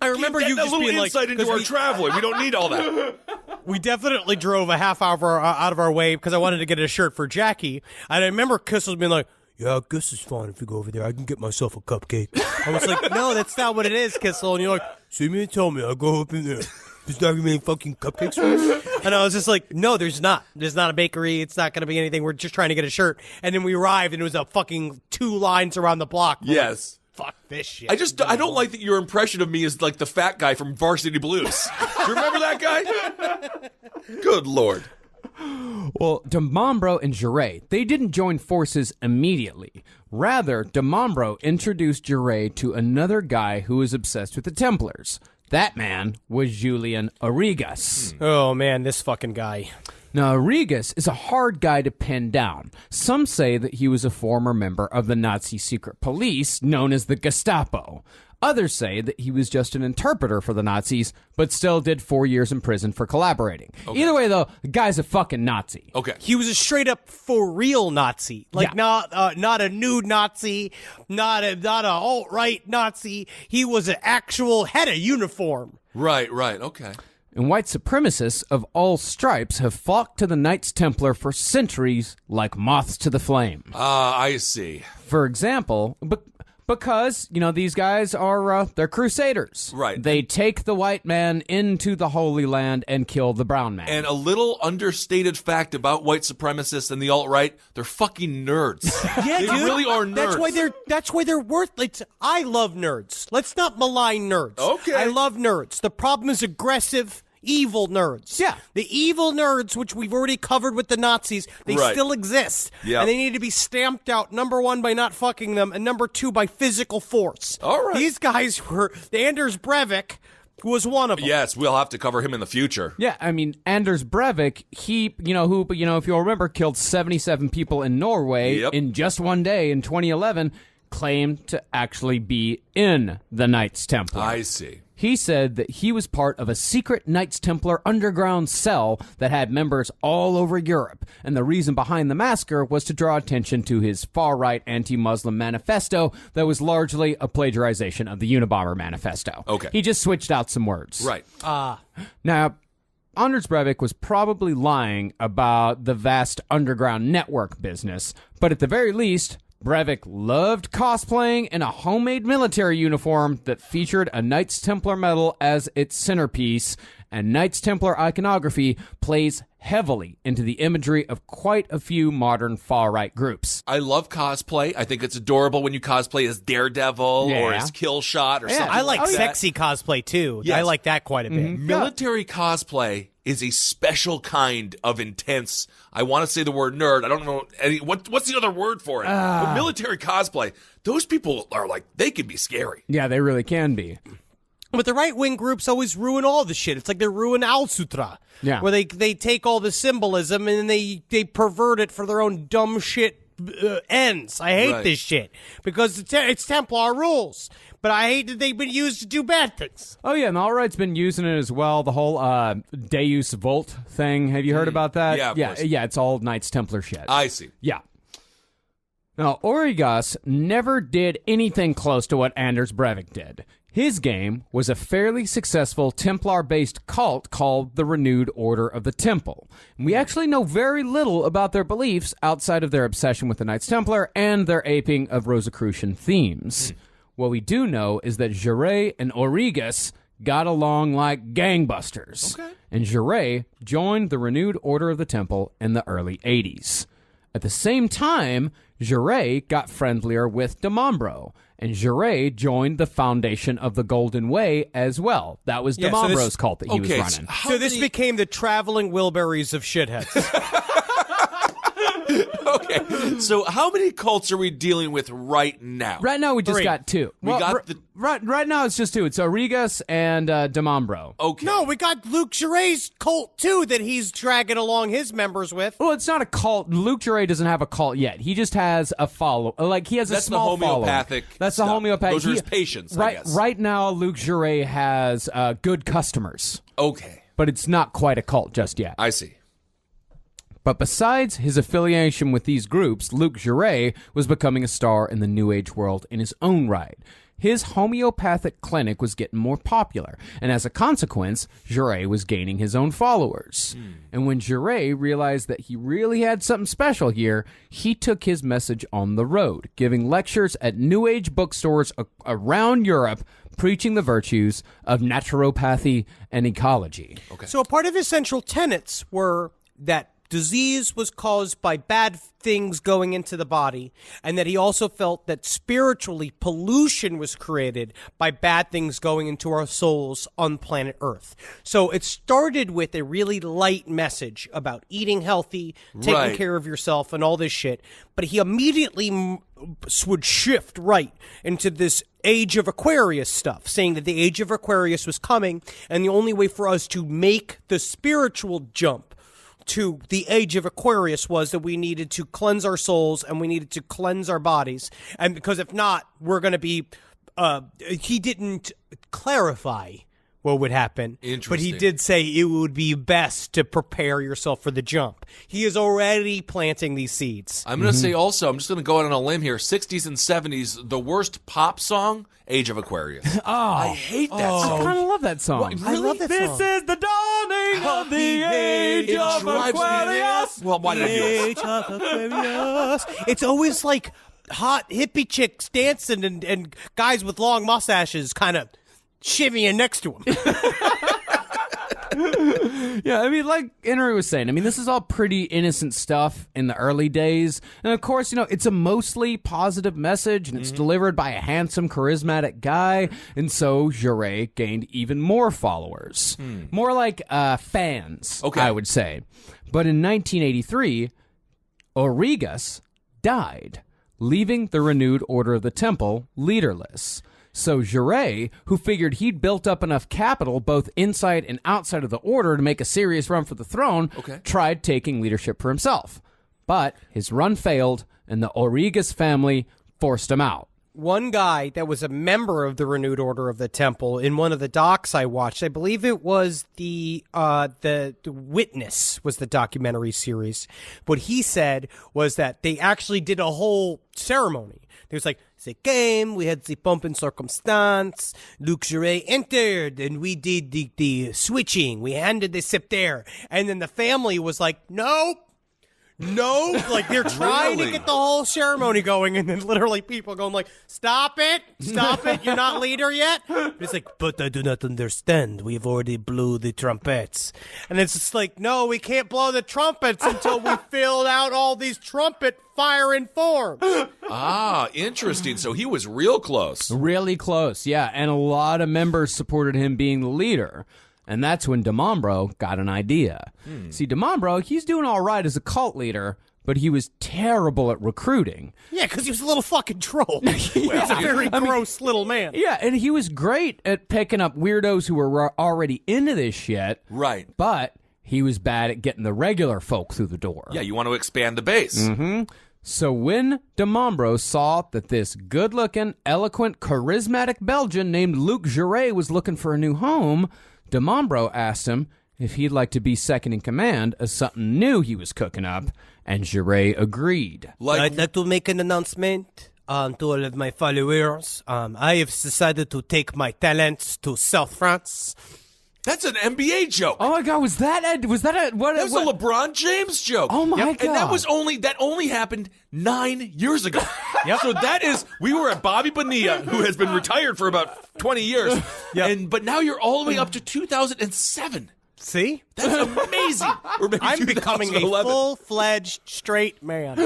I remember you a just little being like, insight into 'cause our we- traveling. We don't need all that. We definitely drove a half hour out of our way because I wanted to get a shirt for Jackie. And I remember Kissel being like, yeah, I guess it's fine if you go over there. I can get myself a cupcake. I was like, no, that's not what it is, Kissel. And you're like, see me and tell me. I go up in there. There's not going to be any fucking cupcakes for us? And I was just like, no, there's not. There's not a bakery. It's not going to be anything. We're just trying to get a shirt. And then we arrived, and it was a fucking 2 lines around the block. We're Yes. like, fuck this shit. I don't like that your impression of me is like the fat guy from Varsity Blues. Do you remember that guy? Good Lord. Well, de Mambro and Jouret, they didn't join forces immediately. Rather, de Mambro introduced Jouret to another guy who was obsessed with the Templars. That man was Julian Arrigas. Oh, man, this fucking guy. Now, Arrigas is a hard guy to pin down. Some say that he was a former member of the Nazi secret police known as the Gestapo. Others say that he was just an interpreter for the Nazis, but still did 4 years in prison for collaborating. Okay. Either way, though, the guy's a fucking Nazi. Okay. He was a straight up for real Nazi, like Yeah. not a nude Nazi, not a alt right Nazi. He was an actual had a uniform. Right. Okay. And white supremacists of all stripes have flocked to the Knights Templar for centuries like moths to the flame. Ah, I see. For example, because, these guys are, they're crusaders. Right. They take the white man into the Holy Land and kill the brown man. And a little understated fact about white supremacists and the alt-right, they're fucking nerds. Yeah, they dude. really are nerds. That's why they're worth. I love nerds. Let's not malign nerds. Okay. I love nerds. The problem is aggressive, evil nerds. Yeah. The evil nerds, which we've already covered with the Nazis, they Right. still exist. Yep. And they need to be stamped out, number one, by not fucking them, and number two, by physical force. All right. These guys were, Anders Breivik was one of them. Yes, we'll have to cover him in the future. Yeah, I mean, Anders Breivik, he, if you'll remember, killed 77 people in Norway Yep. in just one day in 2011, claimed to actually be in the Knights Templar. I see. He said that he was part of a secret Knights Templar underground cell that had members all over Europe, and the reason behind the massacre was to draw attention to his far-right anti-Muslim manifesto that was largely a plagiarization of the Unabomber manifesto. Okay. He just switched out some words. Right. Now, Anders Breivik was probably lying about the vast underground network business, but at the very least, Breivik loved cosplaying in a homemade military uniform that featured a Knights Templar medal as its centerpiece, and Knights Templar iconography plays heavily into the imagery of quite a few modern far-right groups. I love cosplay. I think it's adorable when you cosplay as Daredevil or as Killshot or something I like that. sexy cosplay, too. Yes. I like that quite a bit. Military cosplay is a special kind of intense. I want to say the word nerd. I don't know what's the other word for it. But military cosplay. Those people are like, they can be scary. Yeah, they really can be. But the right-wing groups always ruin all the shit. It's like they ruin Al Sutra. Yeah. Where they take all the symbolism and they pervert it for their own dumb shit ends. I hate Right. this shit. Because it's Templar rules. But I hate that they've been used to do bad things. Oh, yeah, and the alt-right's been using it as well, the whole Deus Vult thing. Have you heard about that? Yeah, of course. Yeah, it's all Knights Templar shit. I see. Yeah. Now, Origas never did anything close to what Anders Breivik did. His game was a fairly successful Templar-based cult called the Renewed Order of the Temple. And we actually know very little about their beliefs outside of their obsession with the Knights Templar and their aping of Rosicrucian themes. What we do know is that Jouret and Origas got along like gangbusters. Okay. And Jouret joined the Renewed Order of the Temple in the early 80s. At the same time, Jouret got friendlier with de Mambro, and Jouret joined the Foundation of the Golden Way as well. That was de Yeah, so this- Mambro's cult that he was Okay, running. So this became the traveling Wilburys of shitheads. Okay, so how many cults are we dealing with right now? Right now, we just Three. got two. We got the- right now, it's just two. It's Origas and de Mambro. Okay. No, we got Luke Jouret's cult, too, that he's dragging along his members with. Well, it's not a cult. Luke Jouret doesn't have a cult yet. He just has a follow. Like, he has That's a small the homeopathic following. That's stuff. the homeopathic. Those are his patients, I right, guess. Right now, Luke Jouret has good customers, Okay, but it's not quite a cult just yet. I see. But besides his affiliation with these groups, Luke Jouret was becoming a star in the New Age world in his own right. His homeopathic clinic was getting more popular, and as a consequence, Jouret was gaining his own followers. And when Jouret realized that he really had something special here, he took his message on the road, giving lectures at New Age bookstores around Europe, preaching the virtues of naturopathy and ecology. So a part of his central tenets were that disease was caused by bad things going into the body, and that he also felt that spiritually pollution was created by bad things going into our souls on planet Earth. So it started with a really light message about eating healthy, taking Right. care of yourself, and all this shit. But he immediately would shift right into this Age of Aquarius stuff, saying that the Age of Aquarius was coming, and the only way for us to make the spiritual jump to the Age of Aquarius was that we needed to cleanse our souls and we needed to cleanse our bodies. And because if not, we're going to be, he didn't clarify what would happen. But he Interesting. did say it would be best to prepare yourself for the jump. He is already planting these seeds. I'm going to say also, I'm just going to go out on a limb here, 60s and 70s, the worst pop song, Age of Aquarius. I hate that I song. kind of love that song. I love that This song. is the dawning of the age It of drives me Aquarius. Well, why did I do this? Age of Aquarius. It's always like hot hippie chicks dancing and guys with long mustaches kind of shimmying next to him. Yeah, I mean, like Henry was saying, I mean, this is all pretty innocent stuff in the early days. And of course, it's a mostly positive message, and it's delivered by a handsome, charismatic guy. And so Jouret gained even more followers. More like fans, Okay. I would say. But in 1983, Origas died, leaving the renewed Order of the Temple leaderless. So Jouret, who figured he'd built up enough capital both inside and outside of the order to make a serious run for the throne, tried taking leadership for himself. But his run failed, and the Origas family forced him out. One guy that was a member of the Renewed Order of the Temple in one of the docs I watched, I believe it was the Witness was the documentary series. What he said was that they actually did a whole ceremony. It was like, they came, we had the pomp and circumstance, Luc Jouret entered, and we did the switching, we handed the scepter, and then the family was like, nope. No, like they're trying to get the whole ceremony going, and then literally people going like, stop it, you're not leader yet. It's like, but I do not understand, we've already blew the trumpets. And it's just like, no, we can't blow the trumpets until we filled out all these trumpet firing forms. Ah, interesting. So he was real close. Really close, yeah. And a lot of members supported him being the leader. And that's when DeMambro got an idea. See, DeMambro, he's doing all right as a cult leader, but he was terrible at recruiting. Yeah, because he was a little fucking troll. He's a very gross little man. Yeah, and he was great at picking up weirdos who were already into this shit. Right. But he was bad at getting the regular folk through the door. Yeah, you want to expand the base. So when DeMambro saw that this good-looking, eloquent, charismatic Belgian named Luc Jouret was looking for a new home, DeMambro asked him if he'd like to be second in command of something new he was cooking up, and Jouret agreed. I'd like to make an announcement to all of my followers. I have decided to take my talents to South France. That's an NBA joke. Oh my God, was that a LeBron James joke. Oh my And that God. that only happened 9 years ago. So we were at Bobby Bonilla, who has been retired for about 20 years. But now you're all the way up to 2007. See? That's amazing. Or maybe I'm becoming a 2011. full-fledged straight man.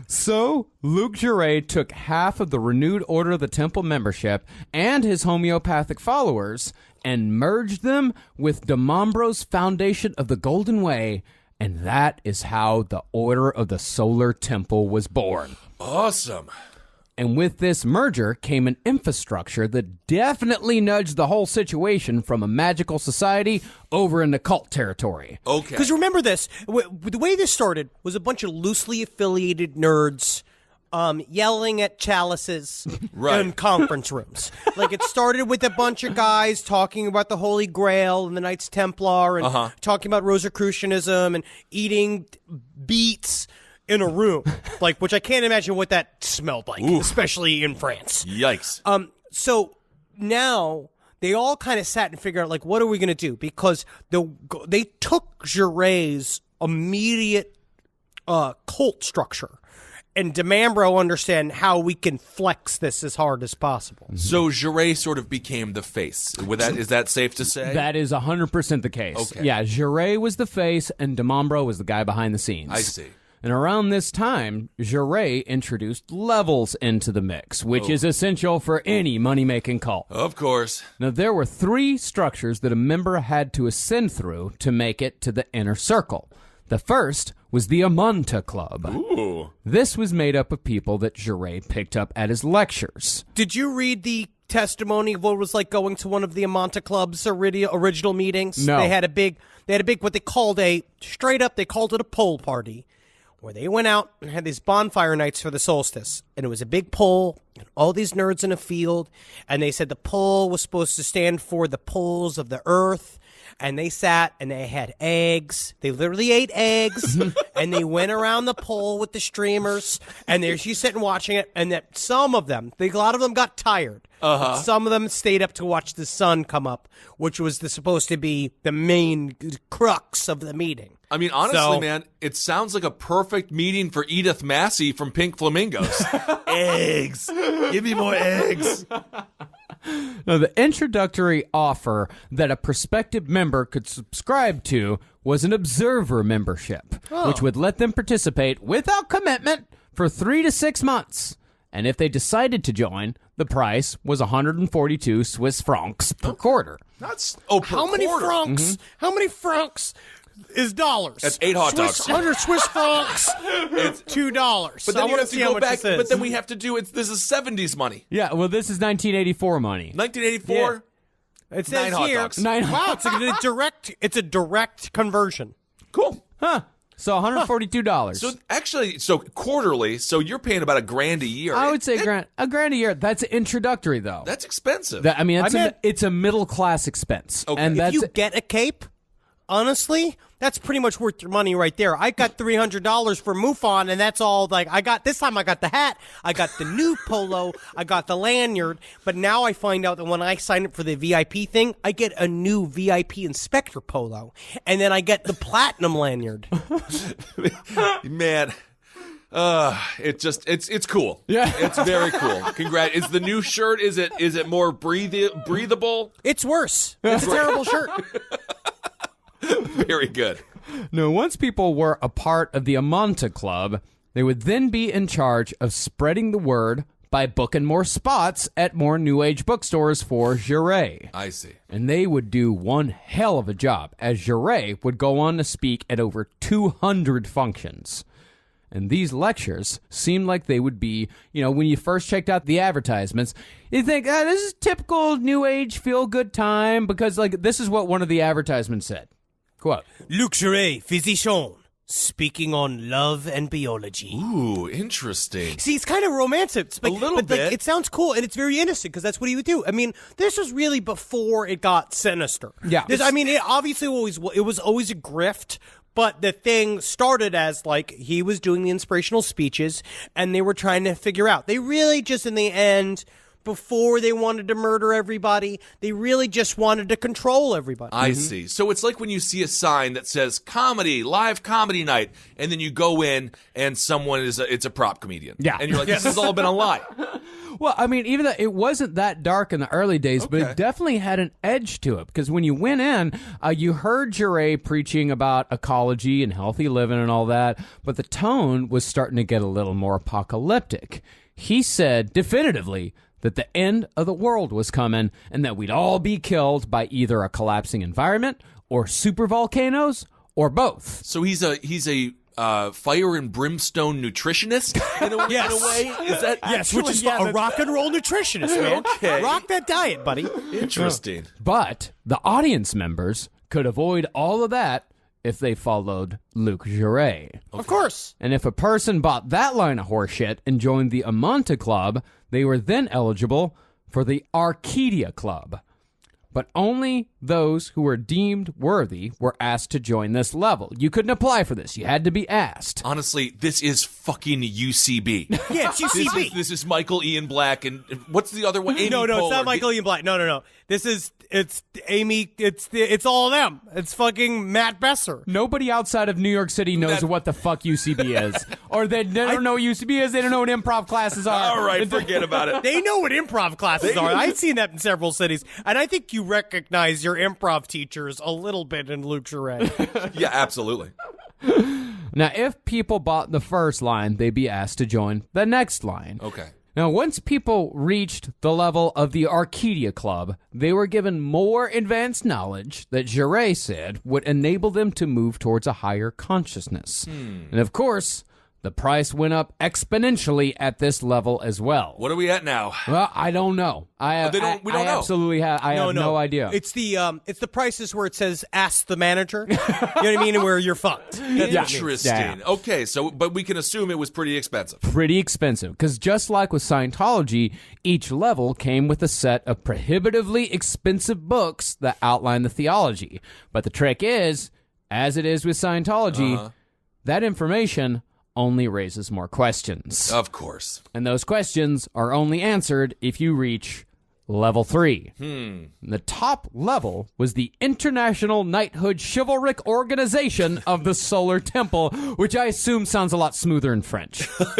So, Luc Jouret took half of the Renewed Order of the Temple membership and his homeopathic followers and merged them with DeMambro's foundation of the Golden Way, and that is how the Order of the Solar Temple was born. Awesome. And with this merger came an infrastructure that definitely nudged the whole situation from a magical society over into cult territory. Okay. Because remember this, the way this started was a bunch of loosely affiliated nerds yelling at chalices in conference rooms. Like, it started with a bunch of guys talking about the Holy Grail and the Knights Templar and talking about Rosicrucianism and eating beets in a room, like, which I can't imagine what that smelled like, especially in France. Yikes. So now they all kind of sat and figured out, like, what are we going to do? Because they took Jouret's immediate cult structure and DeMambro understand how we can flex this as hard as possible. So Jouret sort of became the face. Is that safe to say? That is 100% the case. Okay. Yeah, Jouret was the face and DeMambro was the guy behind the scenes. I see. And around this time, Jouret introduced levels into the mix, which is essential for any money-making cult. Of course. Now, there were 3 structures that a member had to ascend through to make it to the inner circle. The first was the Amanta Club. Ooh. This was made up of people that Jouret picked up at his lectures. Did you read the testimony of what it was like going to one of the Amanta Club's original meetings? No. They had a big, what they called they called it a pole party, where they went out and had these bonfire nights for the solstice. And it was a big pole, and all these nerds in a field. And they said the pole was supposed to stand for the poles of the earth. And they sat and they had eggs. They literally ate eggs. And they went around the pole with the streamers. And there she's sitting watching it. And that some of them, a lot of them got tired. But some of them stayed up to watch the sun come up, which was supposed to be the main crux of the meeting. I mean, honestly, man, it sounds like a perfect meeting for Edith Massey from Pink Flamingos. Eggs. Give me more eggs. Now, the introductory offer that a prospective member could subscribe to was an observer membership, which would let them participate without commitment for 3 to 6 months. And if they decided to join, the price was 142 Swiss francs per quarter. That's How many francs? How many francs is dollars? That's 8 hot dogs. 100 Swiss francs. It's $2. But then you have to go back. But then we have to do it. This is 70s money. Yeah, well, this is 1984 money. 1984. It says 9 hot here. dogs. Wow, it's a direct conversion. Cool. Huh. So $142. So actually, quarterly. So you're paying about $1,000 a year. I would say a grand a year. That's introductory, though. That's expensive. It's a middle class expense. Okay. And If you get a cape, honestly, that's pretty much worth your money right there. I got $300 for MUFON, and that's all. Like this time, I got the hat, I got the new polo, I got the lanyard. But now I find out that when I sign up for the VIP thing, I get a new VIP inspector polo, and then I get the platinum lanyard. Man. It's cool. Yeah. It's very cool. Congrats. Is the new shirt, is it more breathable? It's worse. It's a terrible shirt. Very good. Now, once people were a part of the Amanta Club, they would then be in charge of spreading the word by booking more spots at more New Age bookstores for Jouret. I see. And they would do one hell of a job, as Jouret would go on to speak at over 200 functions. And these lectures seemed like they would be, when you first checked out the advertisements, you think, this is typical New Age feel-good time, because, this is what one of the advertisements said. Quote, Luc Jouret, physician, speaking on love and biology. Ooh, interesting. See, it's kind of romantic. A little bit. It sounds cool, and it's very innocent, because that's what he would do. I mean, this was really before it got sinister. Yeah. It obviously was always a grift, but the thing started as, he was doing the inspirational speeches, and they were trying to figure out. They really just, in the end, before they wanted to murder everybody, they really just wanted to control everybody. I see. So it's like when you see a sign that says comedy, live comedy night, and then you go in and someone it's a prop comedian. Yeah. And you're like, this has all been a lie. Well, I mean, even though it wasn't that dark in the early days, but it definitely had an edge to it. Because when you went in, you heard Jouret preaching about ecology and healthy living and all that, but the tone was starting to get a little more apocalyptic. He said definitively that the end of the world was coming and that we'd all be killed by either a collapsing environment or supervolcanoes or both. So he's a fire and brimstone nutritionist in a way? Is that Yes, which is a rock and roll nutritionist, man. Okay. Rock that diet, buddy. interesting? But the audience members could avoid all of that if they followed Luc Jouret. Of course. And if a person bought that line of horseshit and joined the Amanta Club, they were then eligible for the Arcadia Club. But only those who were deemed worthy were asked to join this level. You couldn't apply for this. You had to be asked. Honestly, this is fucking UCB. Yeah, it's UCB. This is Michael Ian Black, and what's the other one? Amy No, it's Poehler. not Michael Ian Black. No. It's Amy. It's all of them. It's fucking Matt Besser. Nobody outside of New York City knows what the fuck UCB is. Or they don't know what UCB is. They don't know what improv classes are. All right, forget about it. They know what improv classes are. I've seen that in several cities, and I think you recognize your improv teachers a little bit in Luc Jouret. Yeah, absolutely. Now, if people bought the first line, they'd be asked to join the next line. Okay. Now, once people reached the level of the Arcadia Club, they were given more advanced knowledge that Jouret said would enable them to move towards a higher consciousness. And of course, the price went up exponentially at this level as well. What are we at now? Well, I don't know. I we don't know. Absolutely have. I have no idea. It's the prices where it says "ask the manager." You know what I mean? Where you're fucked. Interesting. Yeah. Okay, but we can assume it was pretty expensive. Pretty expensive, because just like with Scientology, each level came with a set of prohibitively expensive books that outline the theology. But the trick is, as it is with Scientology, that information only raises more questions. Of course. And those questions are only answered if you reach level 3. The top level was the International Knighthood Chivalric Organization of the Solar Temple, which I assume sounds a lot smoother in French. But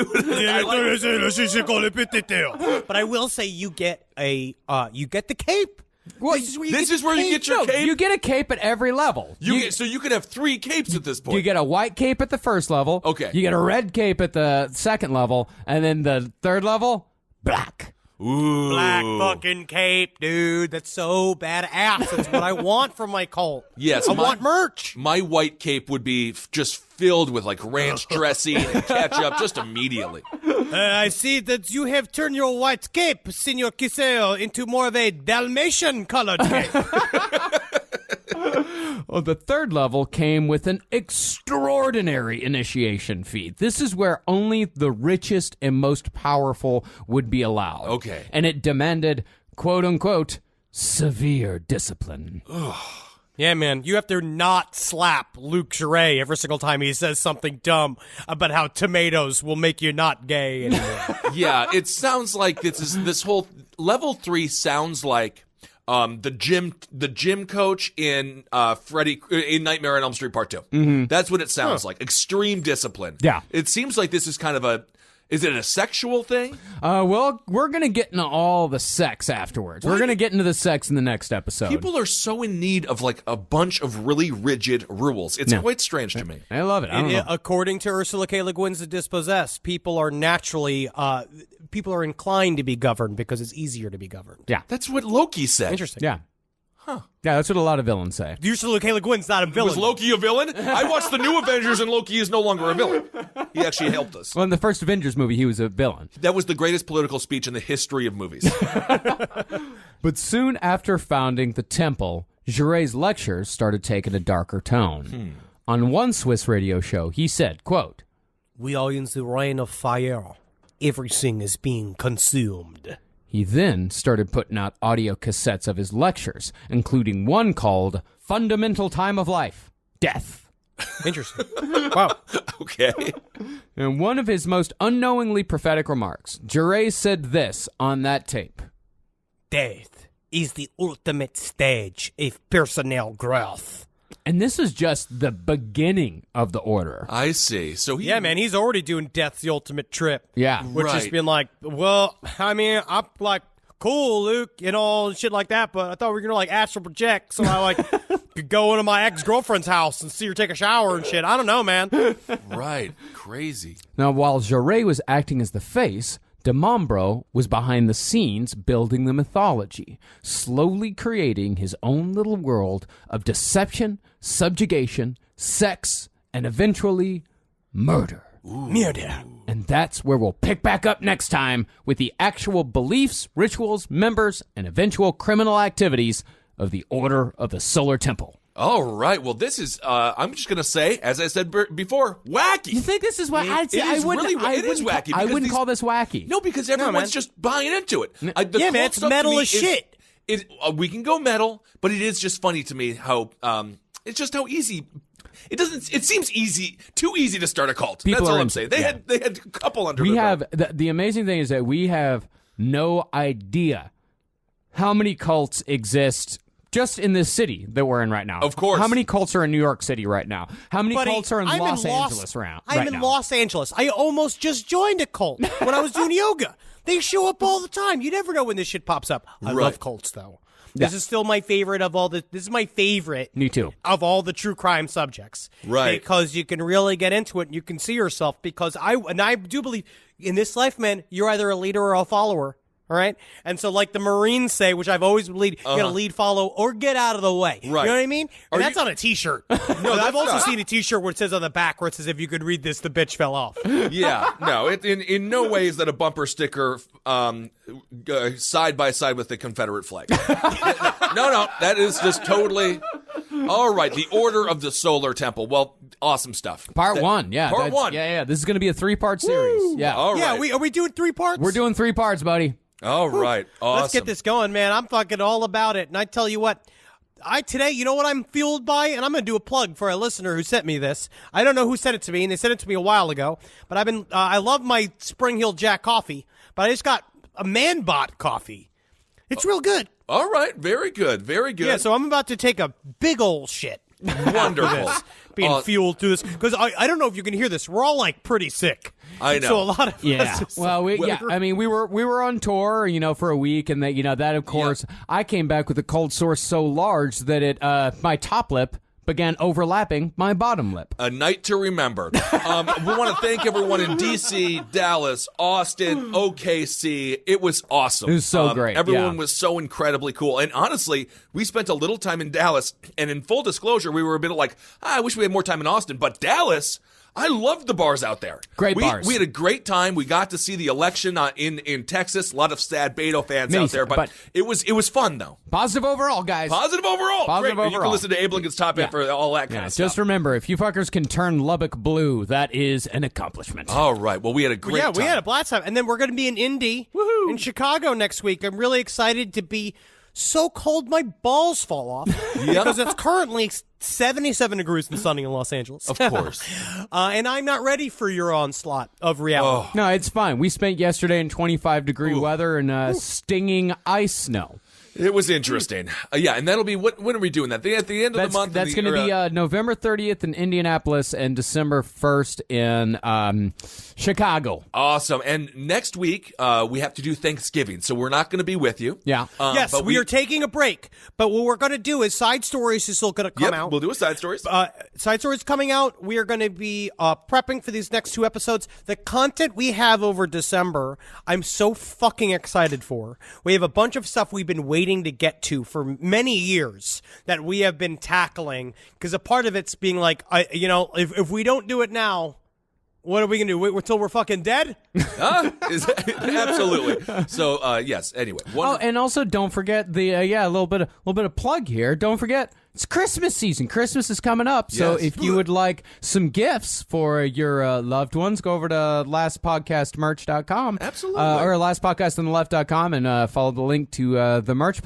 I will say you get the cape. Well, This is where you get your cape? You get a cape at every level. So you could have 3 capes at this point. You get a white cape at the first level. Okay. You get a red cape at the second level. And then the third level, black. Ooh. Black fucking cape, dude. That's so badass. That's what I want from my cult. Yes, I want merch. My white cape would be just filled with like ranch dressing and ketchup just immediately. I see that you have turned your white cape, Signor Kiseo, into more of a Dalmatian-colored cape. Well, the third level came with an extraordinary initiation fee. This is where only the richest and most powerful would be allowed. Okay. And it demanded, quote-unquote, severe discipline. Yeah, man, you have to not slap Luke Jouret every single time he says something dumb about how tomatoes will make you not gay anymore. Yeah, it sounds like this whole level 3 sounds like the gym coach in in Nightmare on Elm Street Part 2. Mm-hmm. That's what it sounds like. Extreme discipline. Yeah. It seems like this is kind of is it a sexual thing? Well, we're going to get into all the sex afterwards. We're going to get into the sex in the next episode. People are so in need of like a bunch of really rigid rules. It's quite strange to me. I love it. I don't know. According to Ursula K. Le Guin's The Dispossessed, people are naturally inclined to be governed because it's easier to be governed. Yeah. That's what Loki said. Interesting. Yeah. Yeah, that's what a lot of villains say. Ursula K. Le Guin's not a villain. Was Loki a villain? I watched the new Avengers and Loki is no longer a villain. He actually helped us. Well, in the first Avengers movie, he was a villain. That was the greatest political speech in the history of movies. But soon after founding the temple, Jouret's lectures started taking a darker tone. On one Swiss radio show, he said, quote, "We are in the reign of fire. Everything is being consumed." He then started putting out audio cassettes of his lectures, including one called Fundamental Time of Life, Death. Interesting. Wow. Okay. In one of his most unknowingly prophetic remarks, Jouret said this on that tape. Death is the ultimate stage of personnel growth. And this is just the beginning of the order. I see. So Yeah, man, he's already doing Death's the Ultimate Trip. Yeah. Which has Right. been like, well, I mean, I'm like, cool, Luke, and all shit like that, but I thought we were going to like astral project, so I like could go into my ex-girlfriend's house and see her take a shower and shit. I don't know, man. Right. Crazy. Now, while Jouret was acting as the face, de Mambro was behind the scenes building the mythology, slowly creating his own little world of deception, subjugation, sex, and eventually murder. Murder. And that's where we'll pick back up next time with the actual beliefs, rituals, members, and eventual criminal activities of the Order of the Solar Temple. All right. Well, this is, I'm just going to say, as I said before, wacky. You think this is what It is wacky. I because wouldn't call this wacky. No, because everyone's just buying into it. The Yeah, man, cult it's stuff to metal me as shit. We can go metal, but it is just funny to me how, it's just how easy. It seems too easy to start a cult. People That's all are I'm saying. They had a couple under We their have belt. the amazing thing is that we have no idea how many cults exist just in this city that we're in right now. Of course. How many cults are in New York City right now? How many Buddy, cults are in I'm Los Angeles right I'm in now? Los Angeles. I almost just joined a cult when I was doing yoga. They show up all the time. You never know when this shit pops up. I Right. love cults, though. This is still my favorite of all the. This is my favorite. Me too. Of all the true crime subjects, Right? Because you can really get into it and you can see yourself. Because I do believe in this life, man, you're either a leader or a follower. All right, and so like the Marines say, which I've always believed, you gotta lead, follow, or get out of the way. Right. You know what I mean? And that's on a T-shirt. No, I've also not. seen a T-shirt where it says on the back, where it says, "If you could read this, the bitch fell off." Yeah, no, in no way is that a bumper sticker side by side with the Confederate flag. No, that is just totally all right. The Order of the Solar Temple. Well, awesome stuff. Part 1, yeah. Part 1. Yeah. This is going to be a 3-part series. Yeah. All right. Yeah, are we doing 3 parts? We're doing 3 parts, buddy. All right. Awesome. Let's get this going, man. I'm fucking all about it. And I tell you what, today, you know what I'm fueled by? And I'm going to do a plug for a listener who sent me this. I don't know who sent it to me, and they sent it to me a while ago. But I love my Spring Hill Jack coffee, but I just got a Man-Bot coffee. It's real good. All right. Very good. Very good. Yeah, so I'm about to take a big old shit. Wonderful. Being fueled through this. Because I don't know if you can hear this. We're all, like, pretty sick. I know. So a lot of us is- Well, we were on tour, for a week, and that of course, I came back with a cold sore so large that it my top lip began overlapping my bottom lip. A night to remember. We want to thank everyone in D.C., Dallas, Austin, OKC. It was awesome. It was so great. Everyone was so incredibly cool. And honestly, we spent a little time in Dallas. And in full disclosure, we were a bit like, I wish we had more time in Austin. But Dallas, I loved the bars out there. Great bars. We had a great time. We got to see the election in Texas. A lot of sad Beto fans out there. But it was fun, though. Positive overall, guys. Positive overall. Positive Great. And you can overall. listen to Abe Lincoln's Top 8 for all that kind of stuff. Just remember, if you fuckers can turn Lubbock blue, that is an accomplishment. All right. Well, we had a great time. we had a blast time. And then we're going to be in Indy in Chicago next week. I'm really excited to be so cold my balls fall off because it's currently 77 degrees and sunny in Los Angeles. Of course. And I'm not ready for your onslaught of reality. No, it's fine. We spent yesterday in 25-degree weather and stinging ice snow. It was interesting. And that'll be, when are we doing that? At the end of the month? That's going to be November 30th in Indianapolis and December 1st in Chicago. Awesome. And next week, we have to do Thanksgiving, so we're not going to be with you. Yeah. Yes, but we are taking a break. But what we're going to do is Side Stories is still going to come out. We'll do a Side Stories. Side Stories coming out. We are going to be prepping for these next 2 episodes. The content we have over December, I'm so fucking excited for. We have a bunch of stuff we've been waiting to get to for many years that we have been tackling, because a part of it's being like, if we don't do it now, what are we gonna do? Wait until we're fucking dead? Absolutely. So yes. Anyway. And also don't forget the a little bit of plug here. Don't forget, it's Christmas season. Christmas is coming up. So Yes. if you would like some gifts for your loved ones, go over to lastpodcastmerch.com. Absolutely. Or lastpodcastontheleft.com and follow the link to the merch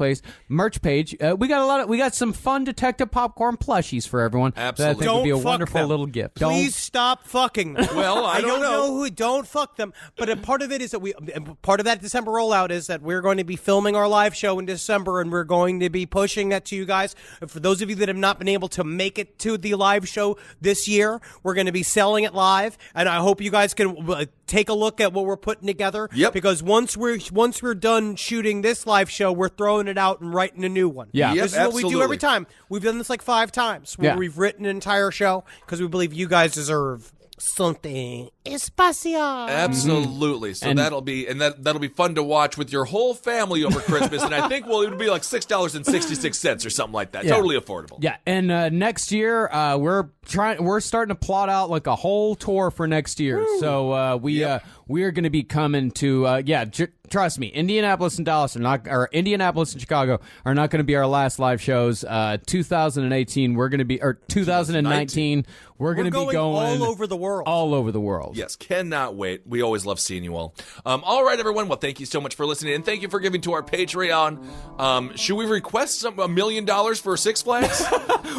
page. We got some fun Detective Popcorn plushies for everyone. Absolutely. That I think would be a Don't fuck wonderful them. little gift. Please stop fucking them. Well, I don't know. who. Don't fuck them. But a part of it is that part of that December rollout is that we're going to be filming our live show in December, and we're going to be pushing that to you guys. And for those of you that have not been able to make it to the live show this year, we're going to be selling it live, and I hope you guys can take a look at what we're putting together. Yep. Because once we're done shooting this live show, we're throwing it out and writing a new one. Yeah. Yep, This is what we do absolutely. every time. We've done this like 5 times where Yeah. we've written an entire show because we believe you guys deserve something especial. Absolutely. So that'll be fun to watch with your whole family over Christmas, and I think it'll be like $6.66 or something like that. Yeah. Totally affordable. Yeah, and next year we're starting to plot out like a whole tour for next year. So we are going to be coming to trust me, Indianapolis and Dallas Indianapolis and Chicago are not going to be our last live shows. 2018 we're going to be, or 2019 we're going to be going all over the world. All over the world. Yes, cannot wait. We always love seeing you all. All right, everyone. Well, thank you so much for listening, and thank you for giving to our Patreon. Should we request $1 million for Six Flags?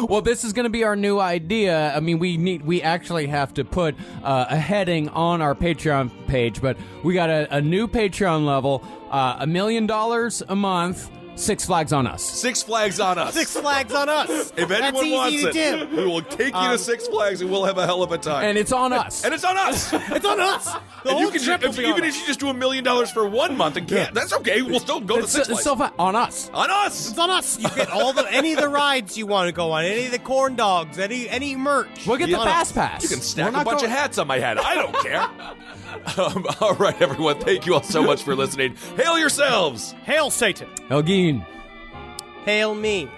Well, this is going to be our new idea. I mean, we actually have to put a heading on our Patreon page, but we got a new Patreon level, $1 million a month. Six Flags on us. Six Flags on us. 6 Flags on us. If That's anyone easy wants to it, do. we will take you to Six Flags, and we'll have a hell of a time. And it's on us. And it's on us. It's on us. The And whole you can trip will be on even us. if you just do $1 million for 1 month and can't, that's okay. We'll still go to Six It's Flags. so fun. On us. On us. It's on us. You get any of the rides you want to go on, any of the corn dogs, any merch. We'll get Yeah. the fast pass. You can stack We're a not bunch going- of hats on my head. I don't care. All right, everyone. Thank you all so much for listening. Hail yourselves! Hail Satan! Elgin. Hail me!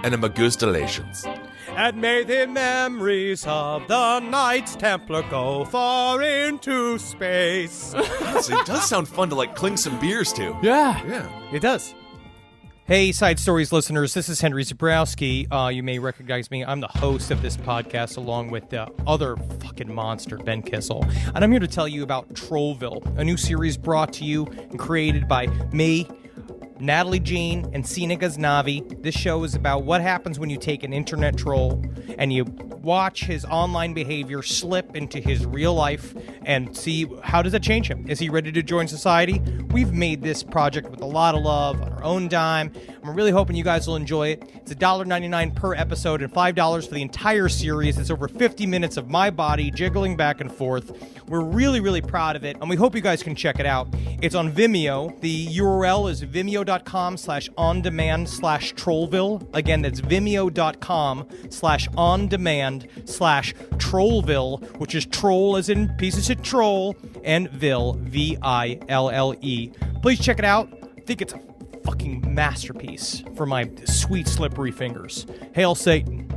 And a Magustalations. And may the memories of the Knights Templar go far into space. Honestly, it does sound fun to, clink some beers to. Yeah. Yeah. It does. Hey, Side Stories listeners, this is Henry Zabrowski. You may recognize me. I'm the host of this podcast along with the other fucking monster, Ben Kissel. And I'm here to tell you about Trollville, a new series brought to you and created by me, Natalie Jean, and Sina Ghaznavi. This show is about what happens when you take an internet troll and you watch his online behavior slip into his real life and see how does that change him. Is he ready to join society? We've made this project with a lot of love on our own dime. I'm really hoping you guys will enjoy it. It's $1.99 per episode and $5 for the entire series. It's over 50 minutes of my body jiggling back and forth. We're really, really proud of it, and we hope you guys can check it out. It's on Vimeo. The URL is vimeo.com/on-demand/Trollville. Again, that's vimeo.com/on-demand/Trollville, which is troll as in pieces of troll, and Ville, V-I-L-L-E. Please check it out. I think it's a fucking masterpiece for my sweet, slippery fingers. Hail Satan.